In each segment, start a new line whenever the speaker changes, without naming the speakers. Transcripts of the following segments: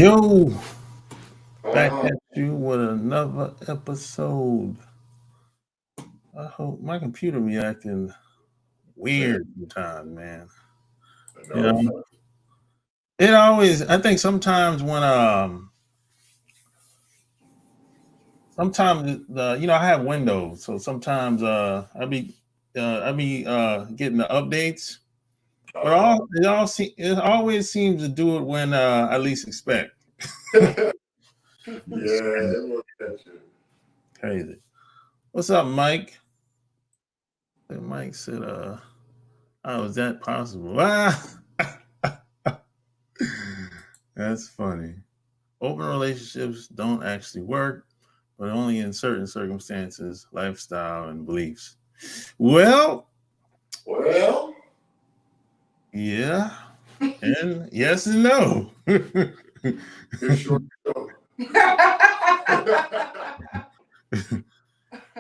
Yo,
Going
back
on.
at you with another episode. I hope my computer be acting
Yeah,
weird sometimes, man.
I
You
know.
know, it always. I think sometimes when sometimes I have Windows, so sometimes I be getting the updates, but
Uh-huh.
it always seems to do it when I least expect.
Yeah,
It's
it will catch you.
crazy. What's up, Mike? Mike said, how is that possible? Ah, that's funny. Open relationships don't actually work, but only in certain circumstances, lifestyle, and beliefs. Well,
Well,
yeah, and yes and no.
it's short show.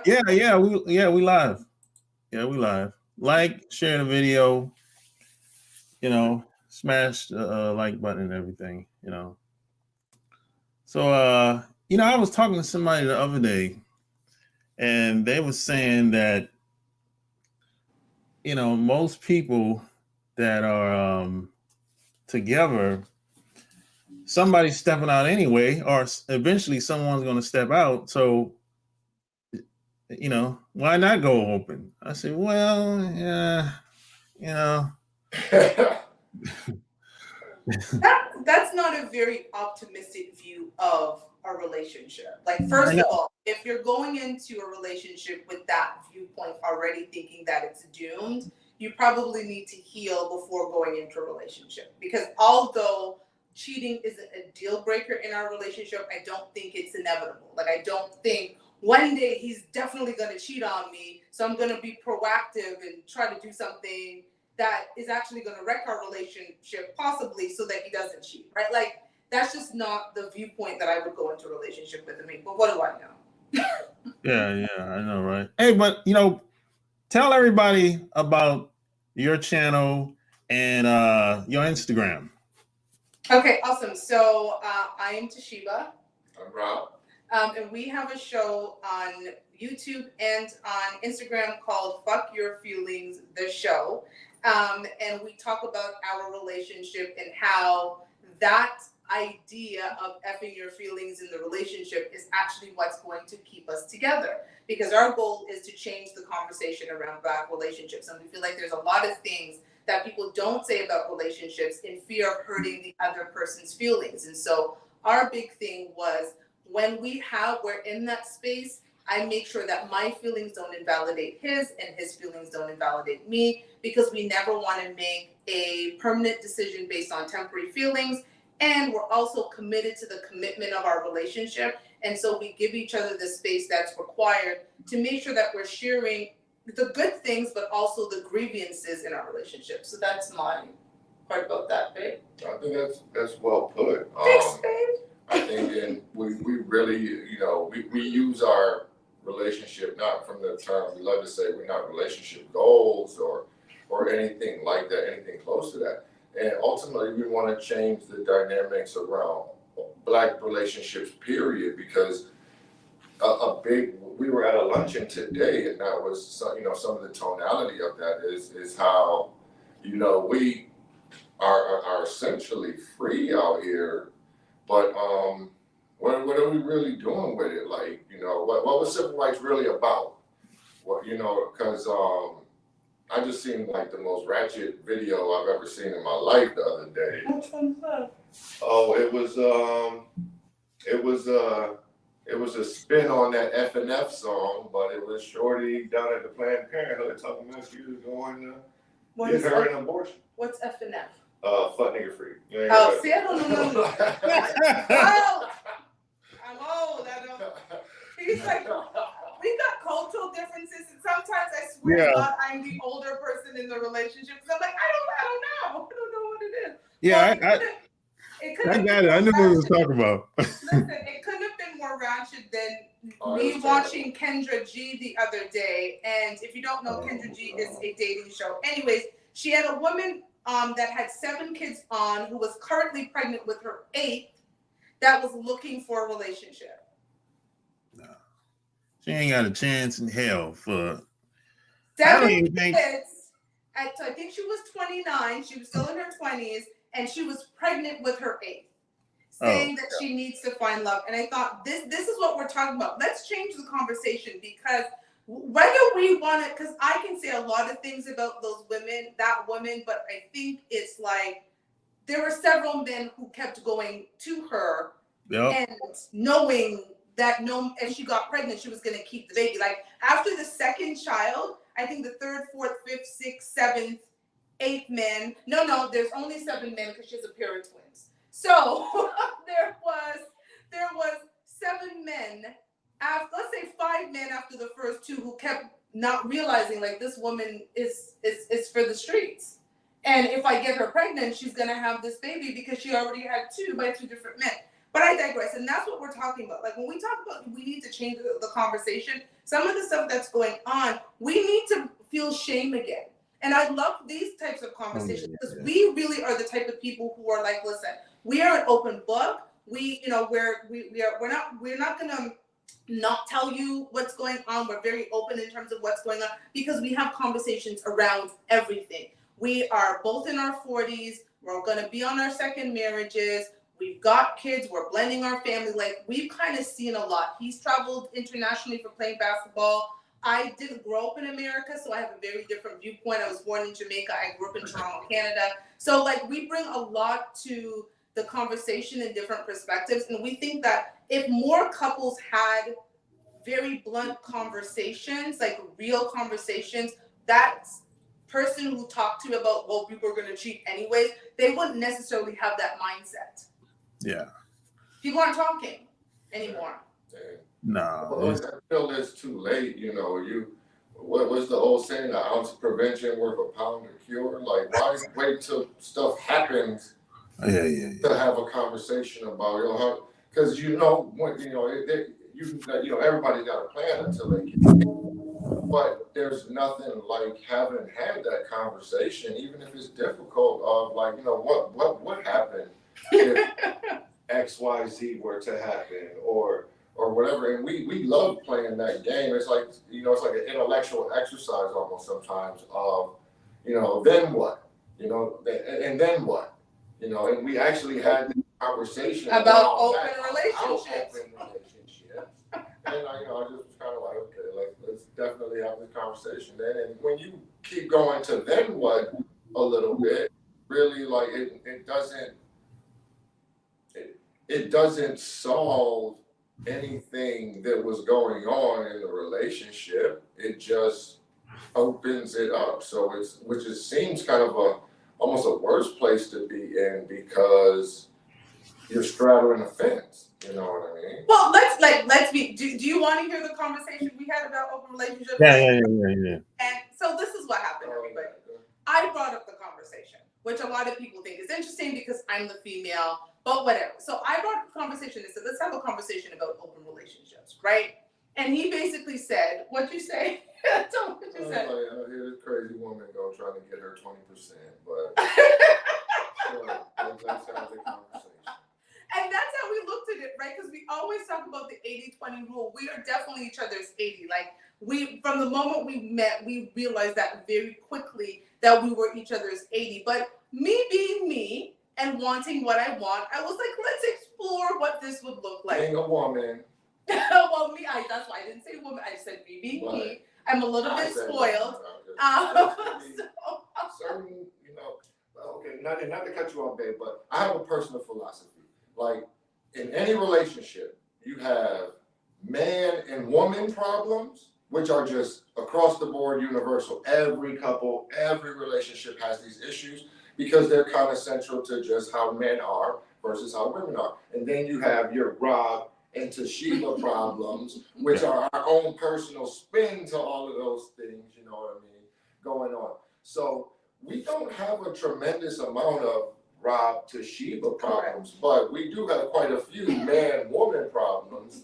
yeah, we live. Yeah, we live. Like, share the video. Smash the like button and everything. So, I was talking to somebody the other day, and they were saying that most people that are together, somebody's stepping out anyway, or eventually someone's going to step out. So, why not go open? I said, well, yeah, you know,
That's not a very optimistic view of a relationship. Like,
I
first
know.
of all, if you're going into a relationship with that viewpoint already thinking that it's doomed, you probably need to heal before going into a relationship. Because although cheating isn't a deal breaker in our relationship, I don't think it's inevitable. Like, I don't think one day he's definitely going to cheat on me, so I'm going to be proactive and try to do something that is actually going to wreck our relationship, possibly, so that he doesn't cheat, right? Like, that's just not the viewpoint that I would go into a relationship with me. But what do I know?
Yeah, I know, right? Hey, but tell everybody about your channel and your Instagram.
Okay, awesome. So I am Toshiba,
I'm Rob.
and we have a show on YouTube and on Instagram called Fuck Your Feelings, the show. And we talk about our relationship and how that idea of effing your feelings in the relationship is actually what's going to keep us together. Because our goal is to change the conversation around Black relationships. And we feel like there's a lot of things that people don't say about relationships in fear of hurting the other person's feelings. And so our big thing was, when we're in that space, I make sure that my feelings don't invalidate his and his feelings don't invalidate me, because we never want to make a permanent decision based on temporary feelings. And we're also committed to the commitment of our relationship. And so we give each other the space that's required to make sure that we're sharing the good things, but also the grievances in our relationship. So that's my part about that, babe.
I think that's well put.
Thanks, babe.
I think, and we really, we use our relationship not from the term, we love to say we're not relationship goals or anything like that, anything close to that. And ultimately, we want to change the dynamics around Black relationships, period, because we were at a luncheon today, and that was some of the tonality of that is how we are essentially free out here, but what are we really doing with it? Like, what was civil rights really about? What because I just seen like the most ratchet video I've ever seen in my life the other day.
Which one's that?
Oh, it was a spin on that F&F song, but it was Shorty down at the Planned Parenthood talking about she was going to get her an abortion.
What's F and F?
Fuck nigga free.
Oh, see, I don't know. Oh, I'm old. I don't. He's like, we got cultural differences, and sometimes I swear to God, I'm the older person in the relationship. Because I'm like, I don't know what it is.
Yeah,
Well,
I got it. I knew what we was talking about.
Listen, it couldn't have been more ratchet than me watching Kendra G the other day. And if you don't know, Kendra G is a dating show. Anyways, she had a woman that had 7 kids on, who was currently pregnant with her 8th. that was looking for a relationship.
No. She ain't got a chance in hell for. I don't
7
even think.
kids. I think she was 29. She was still in her 20s, and she was pregnant with her 8th, saying that she needs to find love. And I thought this is what we're talking about. Let's change the conversation, because whether we want it, because I can say a lot of things about those women, that woman, but I think it's like there were several men who kept going to her and knowing that if she got pregnant, she was going to keep the baby. Like after the second child, I think the 3rd, 4th, 5th, 6th, 7th, 8th men. No, there's only 7 men because she has a pair of twins. So there was 7 men. Let's say 5 men after the first 2 who kept not realizing like this woman is for the streets. And if I get her pregnant, she's gonna have this baby because she already had 2 by 2 different men. But I digress, and that's what we're talking about. Like when we talk about we need to change the conversation, some of the stuff that's going on, we need to feel shame again. And I love these types of conversations because we really are the type of people who are like, listen, we are an open book. We're not gonna not tell you what's going on. We're very open in terms of what's going on because we have conversations around everything. We are both in our 40s. We're going to be on our second marriages. We've got kids. We're blending our family. Like we've kind of seen a lot. He's traveled internationally for playing basketball. I didn't grow up in America, so I have a very different viewpoint. I was born in Jamaica. I grew up in Toronto, Canada. So like we bring a lot to the conversation and different perspectives. And we think that if more couples had very blunt conversations, like real conversations, that person who talked to you about, well, people are going to cheat anyways, they wouldn't necessarily have that mindset.
Yeah.
People aren't talking anymore.
No.
Well, until it's too late, what was the old saying? An ounce of prevention worth a pound of cure. Like, why wait till stuff happens to have a conversation about how? Because everybody's got a plan until they get. But there's nothing like having had that conversation, even if it's difficult. Of like, what happened if XYZ were to happen, or whatever. And we love playing that game. It's like it's like an intellectual exercise almost sometimes. Of then what? And then what? And we actually had this conversation
about open relationships.
And I just was kind of like, okay, like let's definitely have this conversation then. And when you keep going to then what a little bit, really like it doesn't solve anything that was going on in the relationship. It just opens it up. So which seems kind of almost a worse place to be in because you're straddling a fence. You know what I mean?
Well, let's be. Do you want to hear the conversation we had about open relationships?
Yeah.
And so this is what happened, everybody. I brought up the conversation, which a lot of people think is interesting because I'm the female, but whatever. So I brought up the conversation and said, let's have a conversation about open relationships, right? And he basically said, what'd you say? Tell me what you said.
I hear this crazy woman go trying to get her 20%, but sure, let's have the conversation.
And that's how we looked at it, right? Because we always talk about the 80-20 rule. We are definitely each other's 80. Like from the moment we met, we realized that very quickly that we were each other's 80. But me being me and wanting what I want, I was like, let's explore what this would look like.
Being a woman.
Well, that's why I didn't say woman. I said me being me. I'm a little bit spoiled.
Certain, okay, not to cut you off, babe, but I have a personal philosophy. Like in any relationship, you have man and woman problems, which are just across the board universal. Every couple, every relationship has these issues because they're kind of central to just how men are versus how women are. And then you have your Rob and Toshiba problems, which are our own personal spin to all of those things, you know what I mean, going on. So we don't have a tremendous amount of Rob Toshiba problems, but we do have quite a few man-woman problems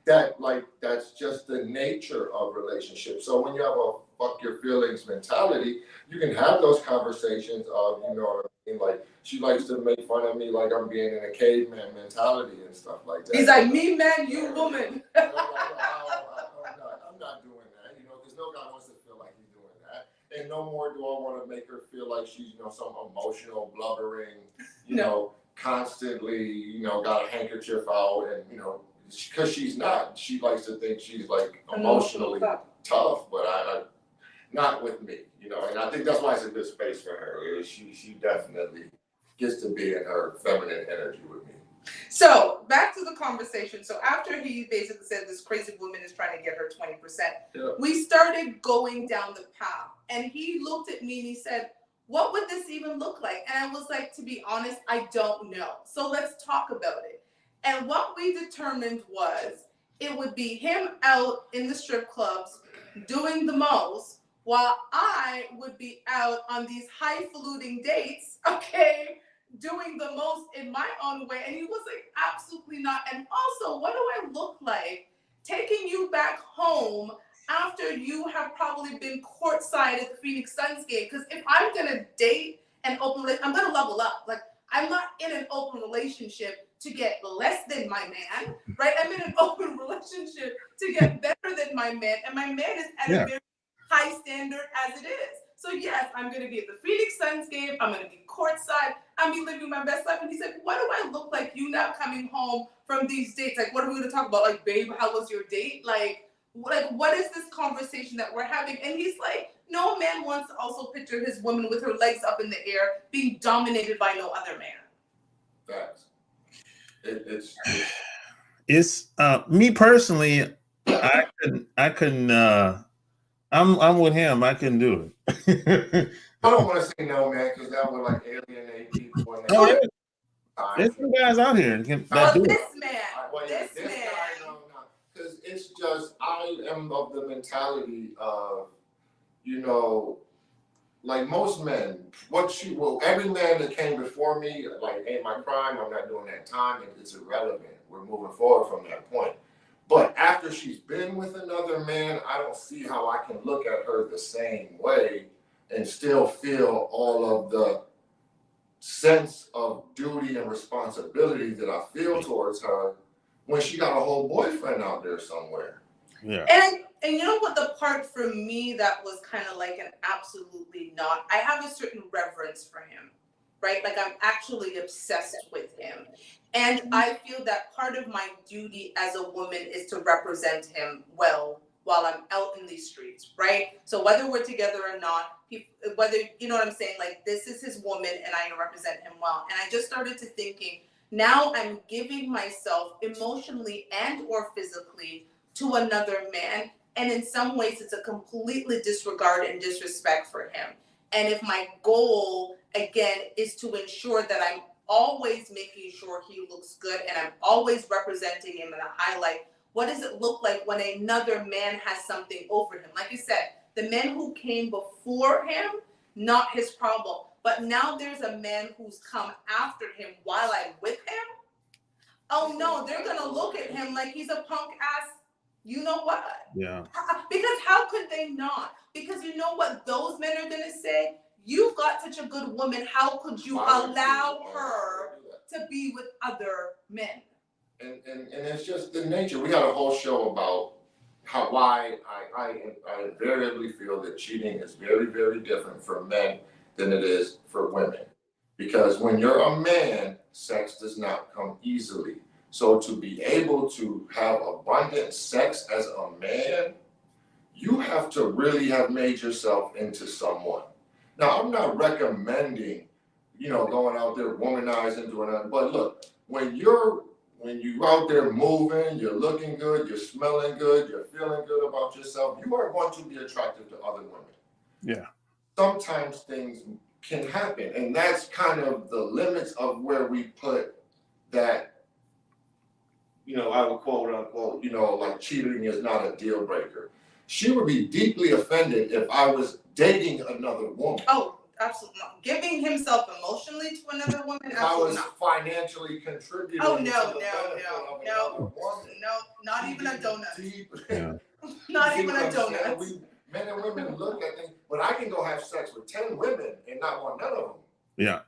that's just the nature of relationships. So when you have a fuck your feelings mentality, you can have those conversations of, what I mean, like, she likes to make fun of me like I'm being in a caveman mentality and stuff like that.
He's like, me man, you woman.
I'm not doing that, you know, because no guy wants to feel like he's doing that. And no more do I want to make her feel like she's, you know, some emotional, blubbering, you know, constantly, you know, got a handkerchief out and, you know, because she's not. She likes to think she's like emotionally tough, but I not with me, you know, and I think that's why it's a good space for her. She definitely gets to be in her feminine energy with me.
So back to the conversation. So after he basically said this crazy woman is trying to get her 20%, we started going down the path. And he looked at me and he said, what would this even look like? And I was like, to be honest, I don't know. So let's talk about it. And what we determined was it would be him out in the strip clubs doing the most, while I would be out on these highfalutin dates, okay, doing the most in my own way. And he was like, absolutely not. And also, what do I look like taking you back home after you have probably been courtside at the Phoenix Suns game? Because if I'm going to date an open relationship, I'm going to level up. Like, I'm not in an open relationship to get less than my man, right? I'm in an open relationship to get better than my man. And my man is at a very high standard as it is. So yes, I'm going to be at the Phoenix Suns game. I'm going to be courtside. I'm going to be living my best life. And he said, what do I look like you now coming home from these dates? Like, what are we going to talk about? Like, babe, how was your date? Like, what is this conversation that we're having? And he's like, no man wants to also picture his woman with her legs up in the air being dominated by no other man.
Facts.
It's me personally, I couldn't I'm with him. I couldn't do it.
I don't want to say no, man, because that would like alienate people. And
there's some guys out here that do
this
it.
Man, this man.
Because it's just, I am of the mentality of, you know, like most men, every man that came before me, like, ain't my crime, I'm not doing that time, and it's irrelevant. We're moving forward from that point. But after she's been with another man, I don't see how I can look at her the same way and still feel all of the sense of duty and responsibility that I feel towards her when she got a whole boyfriend out there somewhere.
Yeah.
And you know what, the part for me that was kind of like an absolutely not, I have a certain reverence for him, right? Like, I'm actually obsessed with him. And I feel that part of my duty as a woman is to represent him well while I'm out in these streets, right? So whether we're together or not, whether, you know what I'm saying, like, this is his woman and I represent him well. And I just started to thinking, now I'm giving myself emotionally and or physically to another man. And in some ways, it's a completely disregard and disrespect for him. And if my goal, again, is to ensure that I'm always making sure he looks good and I'm always representing him in a highlight, what does it look like when another man has something over him? Like you said, the men who came before him, not his problem. But now there's a man who's come after him while I'm with him. Oh no, they're going to look at him like he's a punk ass. You know what?
Yeah.
Because how could they not? Because you know what those men are going to say? You've got such a good woman. How could you allow her to be with other men?
And it's just the nature. We had a whole show about why I invariably feel that cheating is very, very different for men than it is for women. Because when you're a man, sex does not come easily. So to be able to have abundant sex as a man, you have to really have made yourself into someone. Now, I'm not recommending, you know, going out there womanizing, doing that. But look, when you're out there moving, you're looking good, you're smelling good, you're feeling good about yourself, you are going to be attractive to other women.
Yeah.
Sometimes things can happen, and that's kind of the limits of where we put that. You know, I would quote unquote, you know, like cheating is not a deal breaker. She would be deeply offended if I was dating another woman.
Oh, absolutely not. Giving himself emotionally to another woman,
if I was financially contributing.
Oh,
to
no,
the
not even a donut.
Yeah.
Not even a donut.
Men and women look at things, but I can go have sex with 10 women and not want none of them.
Yeah.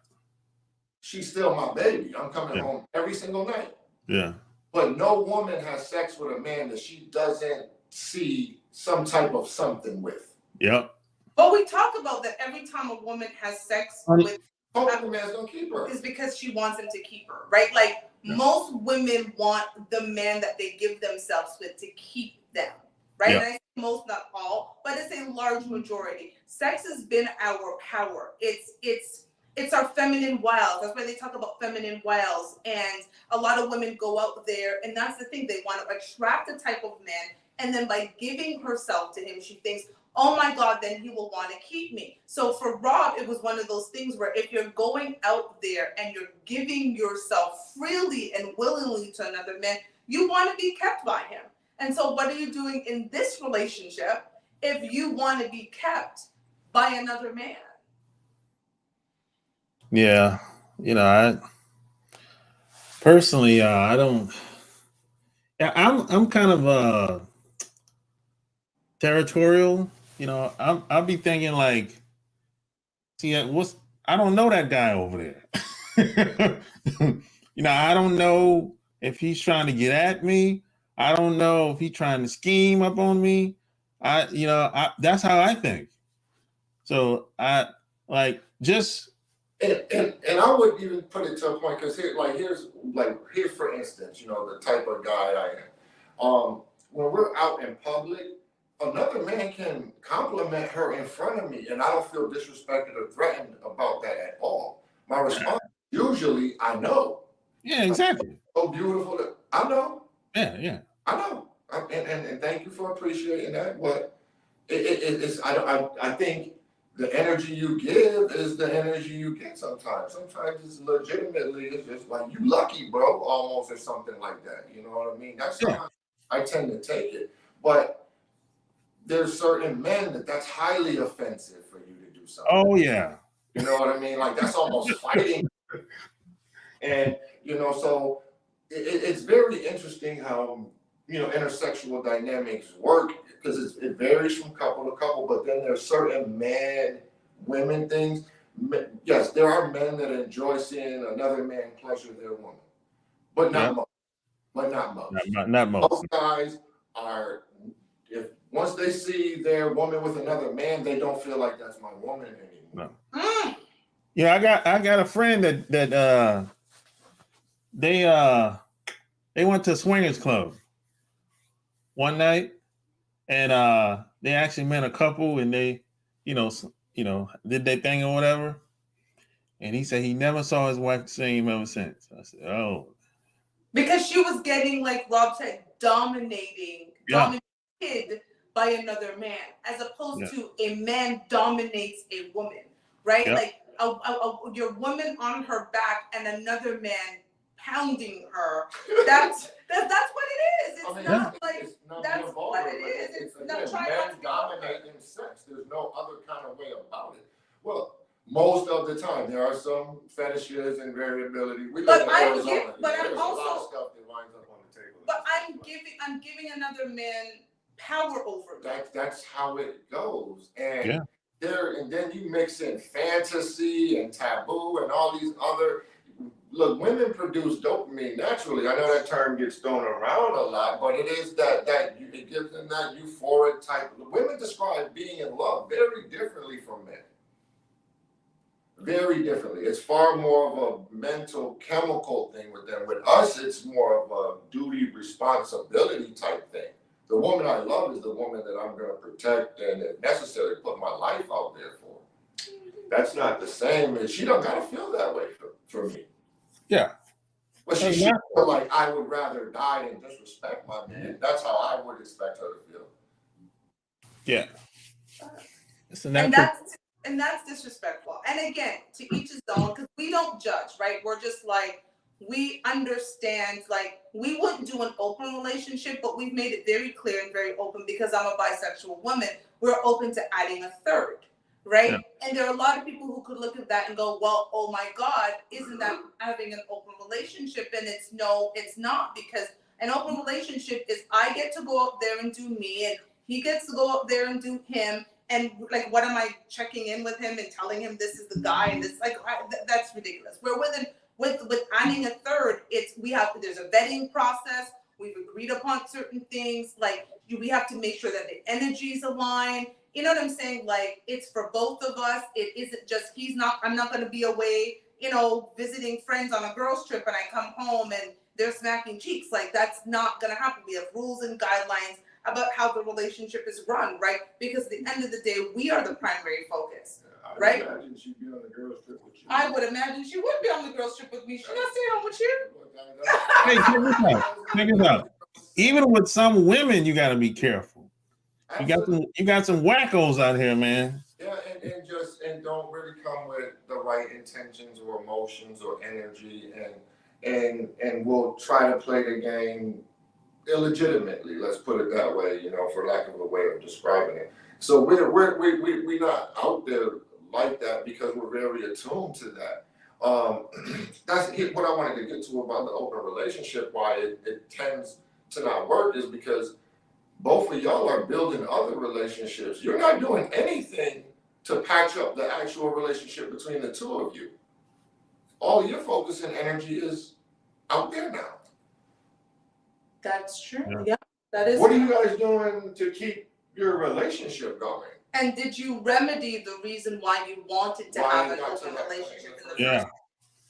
she's still my baby. I'm coming
Yeah.
home every single night.
Yeah.
But no woman has sex with a man that she doesn't see some type of something with.
Yep.
But we talk about that every time a woman has sex with
hoping the man's gonna keep her.
is because she wants him to keep her, right? Like most women want the man that they give themselves with to keep them, right? And I say most, not all, but it's a large majority. Sex has been our power. It's our feminine wiles. That's why they talk about feminine wiles. And a lot of women go out there, and that's the thing. They want to attract a type of man, and then by giving herself to him, she thinks, oh my God, then he will want to keep me. So for Rob, it was one of those things where if you're going out there and you're giving yourself freely and willingly to another man, you want to be kept by him. And so what are you doing in this relationship if you want to be kept by another man?
Yeah. You know, I personally, I don't. Yeah, I'm kind of territorial. You know, I'll be thinking like, see, I don't know that guy over there. You know, I don't know if he's trying to get at me. I don't know if he's trying to scheme up on me. That's how I think. So I like just.
And I would even put it to a point because here's for instance, you know, the type of guy I am. When we're out in public, another man can compliment her in front of me, and I don't feel disrespected or threatened about that at all. My response usually, I know.
Yeah, exactly.
So beautiful. I know.
Yeah.
I know. And thank you for appreciating that. But it's I think the energy you give is the energy you get sometimes. Sometimes it's legitimately, it's just like, you lucky, bro, almost, or something like that. You know what I mean? That's how I tend to take it. But there's certain men that's highly offensive for you to do something.
Oh, yeah.
You know what I mean? Like, that's almost fighting. And, you know, so it's very interesting how, you know, intersexual dynamics work, because it varies from couple to couple, but then there's certain man-women things. Yes, there are men that enjoy seeing another man pleasure their woman, but not most. But not most.
Not most.
Most guys are, if once they see their woman with another man, they don't feel like that's my woman anymore.
No. Yeah, I got a friend that they went to a swingers club one night, and they actually met a couple, and they, you know, did their thing or whatever. And he said he never saw his wife the same ever since. I said, oh.
Because she was getting, like Rob said, dominated by another man, as opposed to a man dominates a woman, right? Like your woman on her back and another man pounding her. That's what it is. It's not like that's what it is. It's not trying not to be
dominating sex. There's no other kind of way about it. Well, most of the time, there are some fetishes and variability. We live in Arizona. There's a lot of stuff that winds up on the table.
But I'm giving another man power over me.
That's how it goes. And then you mix in fantasy and taboo and all these other. Look, women produce dopamine naturally. I know that term gets thrown around a lot, but it is that it gives them that euphoric type. Women describe being in love very differently from men. Very differently. It's far more of a mental, chemical thing with them. With us, it's more of a duty, responsibility type thing. The woman I love is the woman that I'm going to protect and, if necessary, put my life out there for. That's not the same as, she don't got to feel that way for me.
Yeah.
But she should feel like I would rather die than disrespect my man. That's how I would expect her to feel.
Yeah.
And that's disrespectful. And again, to each his own, because we don't judge, right? We're just like, we understand, like, we wouldn't do an open relationship, but we've made it very clear and very open, because I'm a bisexual woman. We're open to adding a third, right? Yeah. And there are a lot of people who could look at that and go, well, oh my God, isn't that having an open relationship? And it's not, because an open relationship is I get to go up there and do me, and he gets to go up there and do him. And like, what am I checking in with him and telling him this is the guy and this, like, that's ridiculous. Where with adding a third, there's a vetting process. We've agreed upon certain things. Like, we have to make sure that the energies align. You know what I'm saying? Like, it's for both of us. It isn't just I'm not going to be away, visiting friends on a girls trip and I come home and they're smacking cheeks. Like, that's not going to happen. We have rules and guidelines about how the relationship is run, right? Because at the end of the day, we are the primary focus, right?
I imagine she'd be on the girls trip with you.
I would imagine she would be on the girls trip with me. She not staying home with you.
Hey, check this out. Even with some women, you got to be careful. You got some wackos out here, man.
Yeah, and don't really come with the right intentions or emotions or energy, and will try to play the game illegitimately. Let's put it that way, for lack of a way of describing it. So we're not out there like that because we're very attuned to that. That's what I wanted to get to about the open relationship. Why it tends to not work is because both of y'all are building other relationships. You're not doing anything to patch up the actual relationship between the two of you. All your focus and energy is out there now.
That's true.
Yeah.
Yeah, that is.
What are you guys doing to keep your relationship going?
And did you remedy the reason why you wanted to have an open relationship in the first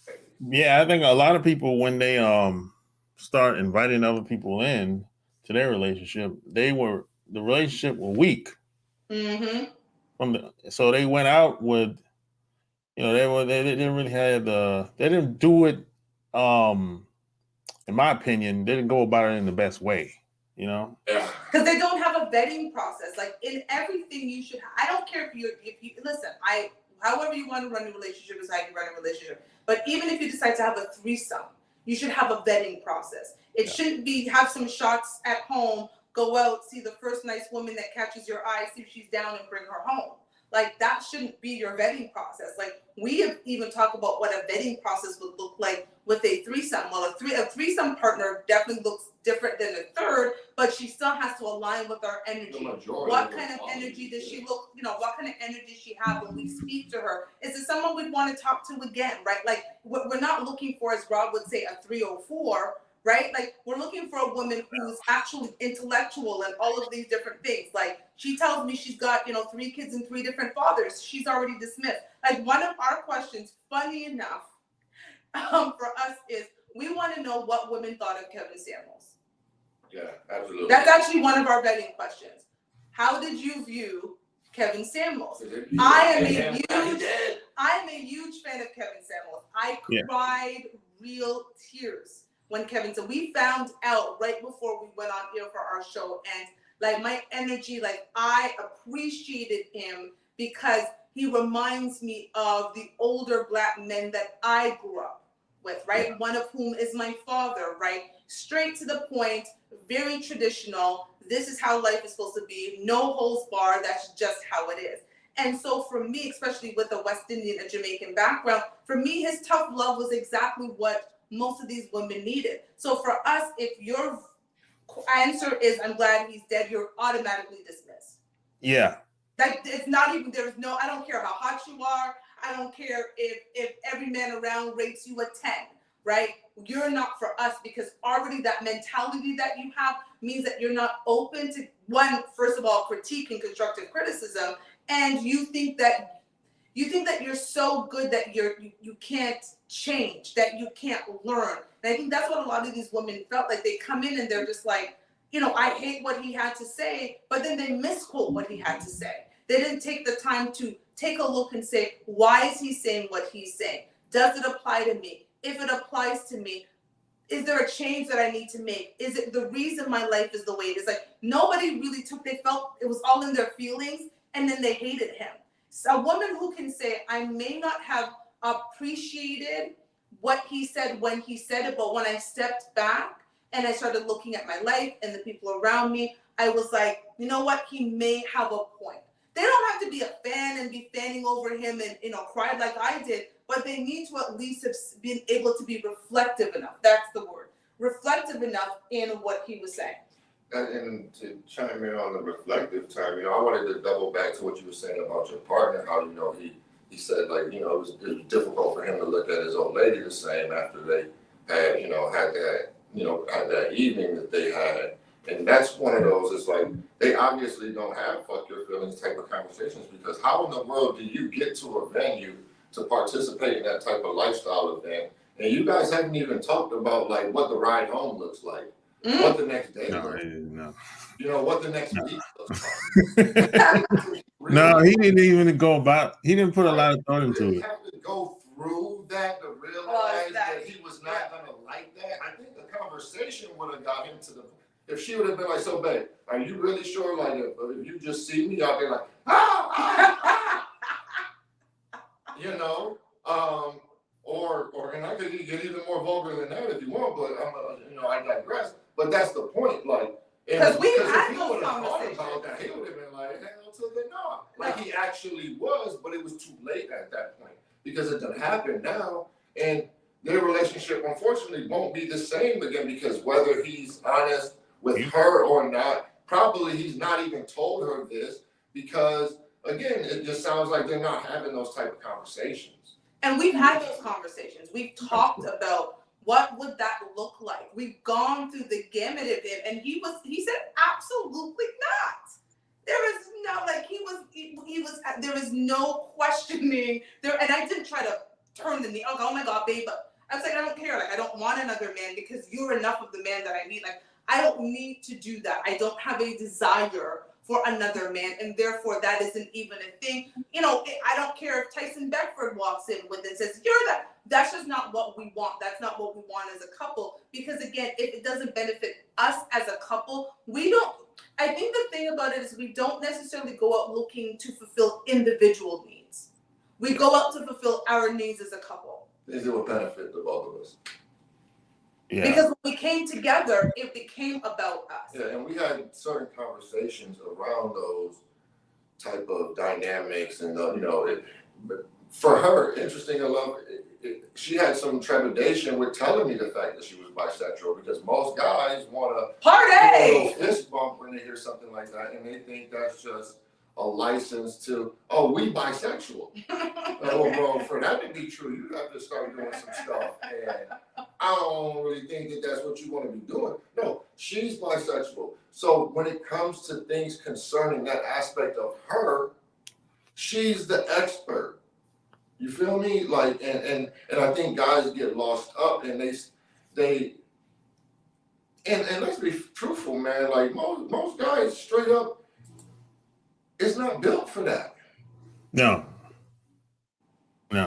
place?
Yeah, I think a lot of people, when they start inviting other people in to their relationship, the relationship was weak.
Mm-hmm.
So they went out with, they didn't really have they didn't do it. In my opinion, they didn't go about it in the best way.
Yeah.
Because they don't have a vetting process. Like, in everything you should. I don't care if you listen. However you want to run a relationship is how you run a relationship. But even if you decide to have a threesome, you should have a vetting process. It shouldn't be have some shots at home, go out, see the first nice woman that catches your eye, see if she's down, and bring her home. Like, that shouldn't be your vetting process. Like, we have even talked about what a vetting process would look like with a threesome. Well, a threesome partner definitely looks different than a third, but she still has to align with our energy. What kind of energy does she look, what kind of energy does she have when we speak to her? Is it someone we'd want to talk to again, right? Like, we're not looking for, as Rob would say, a 304, right? Like, we're looking for a woman who's actually intellectual and all of these different things. Like, she tells me she's got, 3 kids and 3 different fathers. She's already dismissed. Like, one of our questions, funny enough, for us is we want to know what women thought of Kevin Samuels.
Yeah, absolutely.
That's actually one of our vetting questions. How did you view Kevin Samuels? I am a huge fan of Kevin Samuels. I cried real tears when Kevin said, we found out right before we went on air for our show, and like, my energy, like, I appreciated him because he reminds me of the older Black men that I grew up with, right? Yeah. One of whom is my father, right? Straight to the point, very traditional. This is how life is supposed to be. No holds barred. That's just how it is. And so for me, especially with a West Indian and Jamaican background, for me, his tough love was exactly what most of these women needed. So for us, if your answer is, I'm glad he's dead, you're automatically dismissed.
Yeah.
Like, it's not even, I don't care how hot you are. I don't care if every man around rates you a 10, right? You're not for us, because already that mentality that you have means that you're not open to, one, first of all, critique and constructive criticism. And you think that you're so good that you can't change, that you can't learn. And I think that's what a lot of these women felt like. They come in and they're just like, I hate what he had to say, but then they misquote what he had to say. They didn't take the time to take a look and say, why is he saying what he's saying? Does it apply to me? If it applies to me, is there a change that I need to make? Is it the reason my life is the way it is? Like, nobody really they felt it was all in their feelings, and then they hated him. So a woman who can say, I may not have appreciated what he said when he said it, but when I stepped back and I started looking at my life and the people around me, I was like, you know what? He may have a point. They don't have to be a fan and be fanning over him and, cry like I did, but they need to at least have been able to be reflective enough. That's the word. Reflective enough in what he was saying.
And to chime in on the reflective time, you know, I wanted to double back to what you were saying about your partner, how, you know, he said, like, you know, it was difficult for him to look at his old lady the same after they had, you know, had that evening that they had. And that's one of those, it's like, they obviously don't have fuck your feelings type of conversations, because how in the world do you get to a venue to participate in that type of lifestyle event? And you guys haven't even talked about, like, what the ride home looks like. What the next day looks like.
No.
You know, what the next week looks like.
No, he didn't even go about, he didn't put a lot of thought into it.
Have to go through that to realize that he was not going to like that. I think the conversation would have got him to the, if she would have been like, so babe, are you really sure, like, if you just see me out there, like, you know, or and I could get even more vulgar than that if you want, but you know, I digress. But that's the point, like,
because we had
those conversations. About that, he would have been like, hell to the no. Like he actually was, but it was too late at that point because it done happened now, and their relationship unfortunately won't be the same again, because whether he's honest with her or not, probably he's not even told her this, because again, it just sounds like they're not having those type of conversations.
And we've had those conversations. We've talked about what would that look like. We've gone through the gamut of it, and he said absolutely not. There is no, like, he was there is no questioning there. And I didn't try to turn the knee. Oh my God, babe. But I was like, I don't care. Like, I don't want another man because you're enough of the man that I need. Like, I don't need to do that. I don't have a desire for another man, and therefore that isn't even a thing. You know, I don't care if Tyson Beckford walks in with it and says, you're that. That's just not what we want. That's not what we want as a couple. Because again, if it doesn't benefit us as a couple, we don't. I think the thing about it is we don't necessarily go out looking to fulfill individual needs. We go out to fulfill our needs as a couple.
Things that will benefit the both of us.
Yeah.
Because when we came together, it became about us.
Yeah, and we had certain conversations around those type of dynamics, and you know, but for her, interesting enough, she had some trepidation with telling me the fact that she was bisexual, because most guys want to
party,
a little fist bump when they hear something like that, and they think that's just a license to, oh, we bisexual. Oh, bro, for that to be true, you have to start doing some stuff, and I don't really think that that's what you want to be doing. No, she's bisexual. So when it comes to things concerning that aspect of her, she's the expert. You feel me? Like, and I think guys get lost up, and they and let's be truthful, man. Like most guys, straight up, it's not built for that.
No.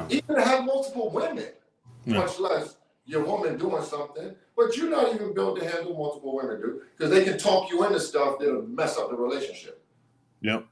Even to have multiple women, much less your woman doing something, but you're not even built to handle multiple women, dude, because they can talk you into stuff that'll mess up the relationship.
Yep.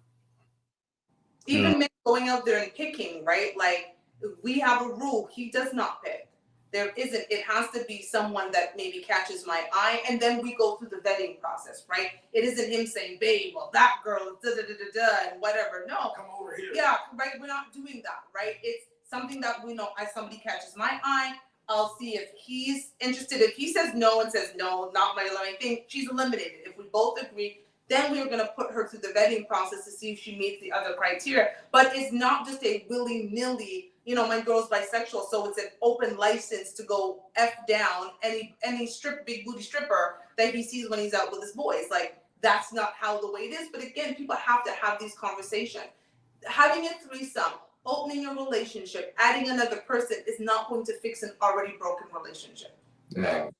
Even men going out there and picking, right? Like, we have a rule, he does not pick. There isn't, it has to be someone that maybe catches my eye, and then we go through the vetting process, right? It isn't him saying, babe, well, that girl, and whatever. No.
Come over here.
Yeah, right, we're not doing that, right? It's something that we know, as somebody catches my eye, I'll see if he's interested. If he says no and says, no, not my thing, she's eliminated. If we both agree, then we're going to put her through the vetting process to see if she meets the other criteria. But it's not just a willy-nilly, you know, my girl's bisexual, so it's an open license to go F down any big booty stripper that he sees when he's out with his boys. Like, that's not how the way it is. But again, people have to have these conversations. Having a threesome, opening a relationship, adding another person is not going to fix an already broken relationship.
No.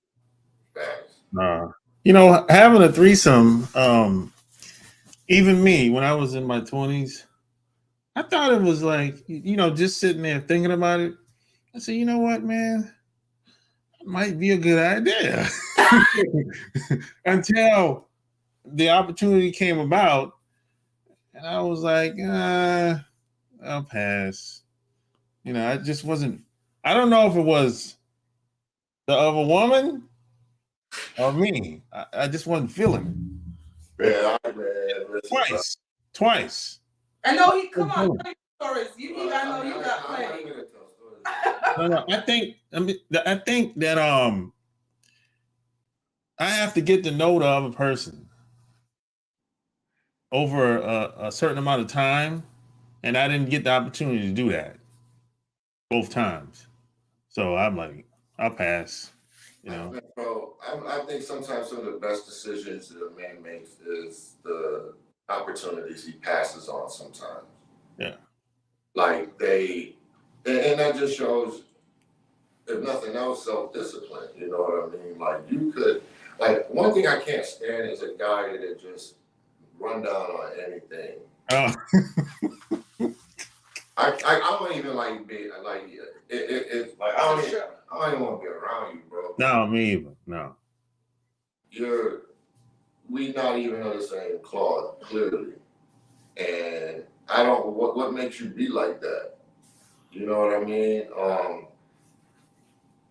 You know, having a threesome, even me, when I was in my 20s, I thought it was like, you know, just sitting there thinking about it. I said, you know what, man? It might be a good idea. Until the opportunity came about, and I was like, I'll pass. You know, I just wasn't, I don't know if it was the other woman or me. I just wasn't feeling it. Twice.
I know he, come on, tell your stories. You know you got plenty.
No, I think that I have to get to know the other person. over a certain amount of time, and I didn't get the opportunity to do that both times. So I'm like, I'll pass. You know.
Bro, I think sometimes some of the best decisions that a man makes is the opportunities he passes on sometimes.
Yeah.
Like and that just shows, if nothing else, self-discipline. You know what I mean? Like you could, like one thing I can't stand is a guy that just run down on anything.
Oh.
I don't even like be like it's like I don't even want to be around you, bro.
No, me either. No.
We not even of the same cloth, clearly. And I don't what makes you be like that? You know what I mean?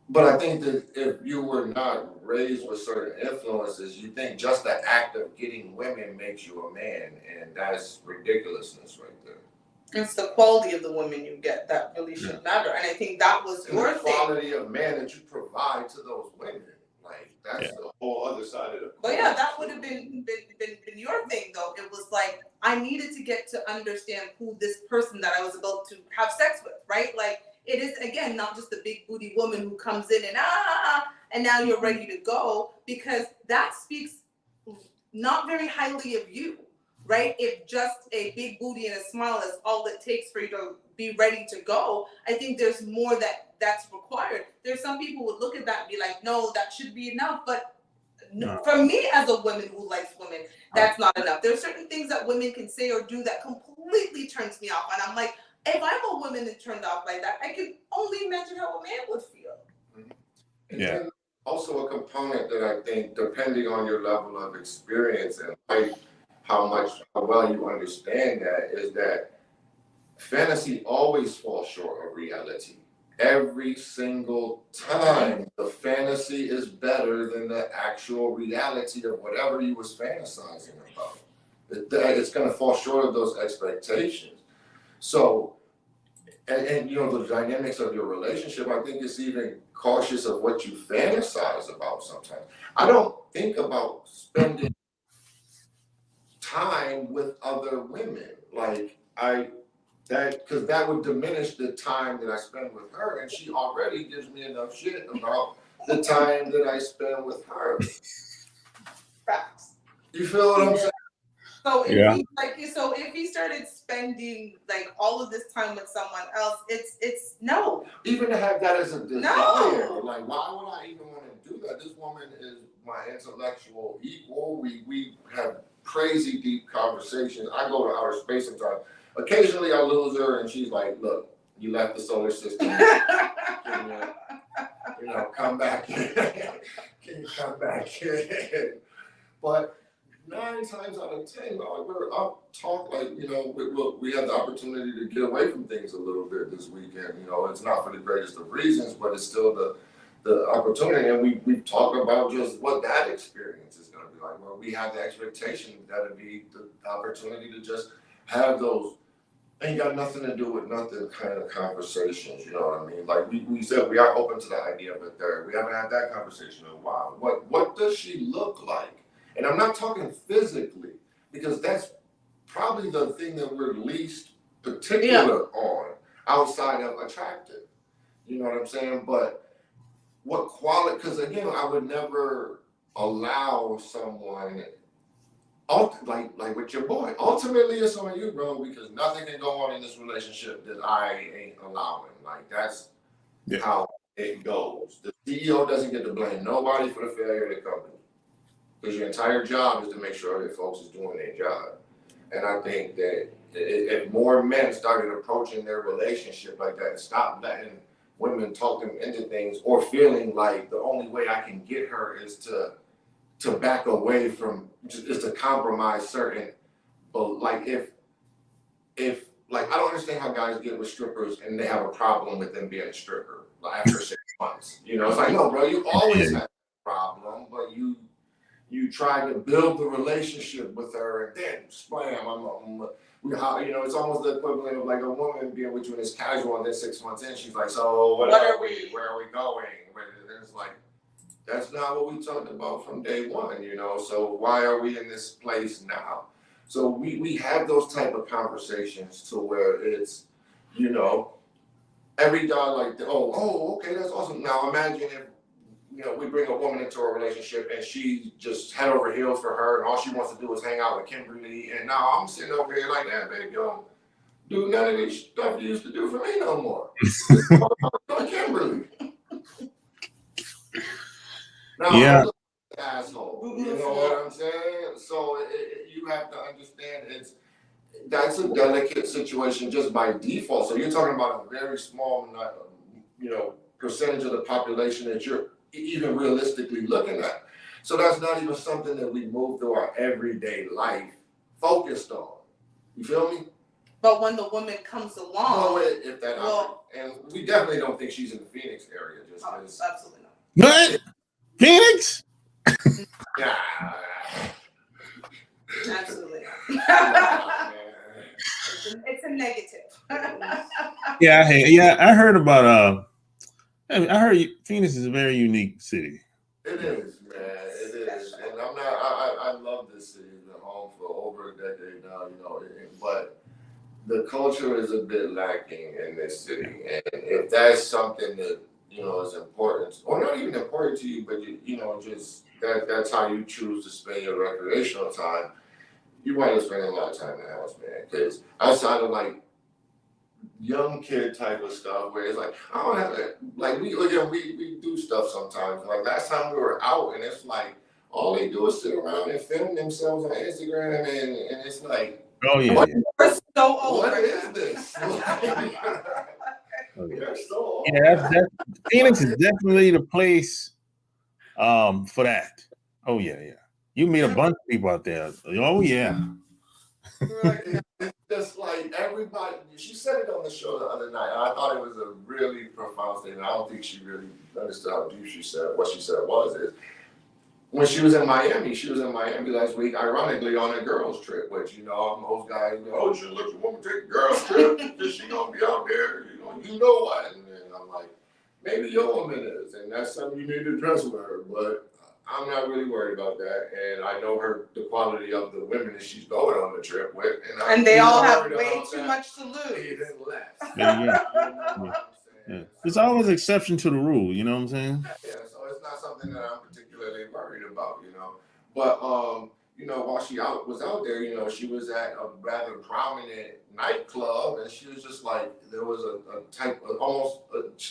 But I think that if you were not raised with certain influences, you think just the act of getting women makes you a man, and that's ridiculousness right there.
It's the quality of the women you get that really should matter, and I think that was your thing.
The quality of man that you provide to those women, like that's the whole other side of the coin.
But yeah, that would have been your thing though. It was like I needed to get to understand who this person that I was about to have sex with, right? Like it is again not just the big booty woman who comes in and now you're ready to go, because that speaks not very highly of you. Right? If just a big booty and a smile is all it takes for you to be ready to go, I think there's more that's required. There's some people who would look at that and be like, no, that should be enough. But for me as a woman who likes women, that's not enough. There's certain things that women can say or do that completely turns me off. And I'm like, if I'm a woman that's turned off like that, I can only imagine how a man would feel.
And then also a component that I think, depending on your level of experience and like how well you understand that, is that fantasy always falls short of reality. Every single time, the fantasy is better than the actual reality of whatever you was fantasizing about. It's going to fall short of those expectations. So, and you know, the dynamics of your relationship, I think it's even cautious of what you fantasize about sometimes. I don't think about spending time with other women, like because that would diminish the time that I spend with her, and she already gives me enough shit about the time that I spend with her.
Facts.
You feel what I'm saying?
So if he started spending like all of this time with someone else, it's no.
Even to have that as a desire,
no.
Like why would I even want to do that? This woman is my intellectual equal. We have crazy deep conversations. I go to outer space sometimes. Occasionally I lose her and she's like, look, you left the solar system. Come back. Can you come back? But 9 times out of 10, we're up talk like, we had the opportunity to get away from things a little bit this weekend. It's not for the greatest of reasons, but it's still the opportunity. And we talk about just what that experience is going to be like. Where we have the expectation that it'd be the opportunity to just have those ain't got nothing to do with nothing kind of conversations, you know what I mean? Like we said, we are open to the idea of a third. We haven't had that conversation in a while. What does she look like? And I'm not talking physically, because that's probably the thing that we're least particular on outside of attractive. You know what I'm saying? But what quality, because again, I would never allow someone, like with your boy, ultimately it's on you, bro, because nothing can go on in this relationship that I ain't allowing. Like that's how it goes. The CEO doesn't get to blame nobody for the failure of the company, because your entire job is to make sure that folks is doing their job. And I think that if more men started approaching their relationship like that and stop letting women talk them into things, or feeling like the only way I can get her is to back away from, just to compromise certain, but like if like I don't understand how guys get with strippers and they have a problem with them being a stripper after 6 months. It's like, no, bro, you always have a problem, but you try to build the relationship with her, and then splam, it's almost the equivalent of like a woman being with you and it's casual, and then 6 months in, she's like, so what are we? Where are we going? And it's like, that's not what we talked about from day one, so why are we in this place now? So we have those type of conversations to where it's, you know, every guy like, oh, okay, that's awesome. Now imagine if, you know, we bring a woman into a relationship and she just head over heels for her and all she wants to do is hang out with Kimberly. And now I'm sitting over here like, that, baby, you don't do none of this stuff you used to do for me no more. It's all about Kimberly. Now,
Yeah.
asshole, you know what I'm saying? So you have to understand that's a delicate situation just by default. So you're talking about a very small, you know, percentage of the population that you're even realistically looking at. So that's not even something that we move through our everyday life focused on. You feel me?
But when the woman comes along,
if that and we definitely don't think she's in the Phoenix area, just
absolutely not.
What? Phoenix?
Yeah.
Absolutely not. It's a negative.
Yeah, I heard about I heard Phoenix is a very unique city.
It is, man. It is, and I love this city. It's been home for over a decade now, you know. But the culture is a bit lacking in this city, and if that's something that, you know, is important, or not even important to you, but you know, just that's how you choose to spend your recreational time. You wind up spending a lot of time in the house, man. Because outside of like young kid type of stuff where it's like, I don't have to, like, we do stuff sometimes. Like last time we were out and it's like, all they do is sit around and film themselves on Instagram and it's like,
oh yeah,
we're so old.
What is this?
Okay.
So old.
Yeah, Phoenix is definitely the place for that. Oh yeah. You meet a bunch of people out there. Oh yeah.
It's just like everybody, she said it on the show the other night. I thought it was a really profound statement. I don't think she really understood how deep she said what she said is when she was in Miami last week, ironically on a girls trip, which, you know, most guys go, oh, you should let your woman take a girls trip because she gonna be out there, you know what? And then I'm like, maybe your woman is, and that's something you need to address with her, but I'm not really worried about that, and I know the quality of the women that she's going on the trip with,
and they all have way too much to lose.
Even less.
Yeah. There's always an exception to the rule, you know what I'm saying?
Yeah, so it's not something that I'm particularly worried about, you know. But you know, while she was out there, you know, she was at a rather prominent nightclub, and she was just like, there was a type of almost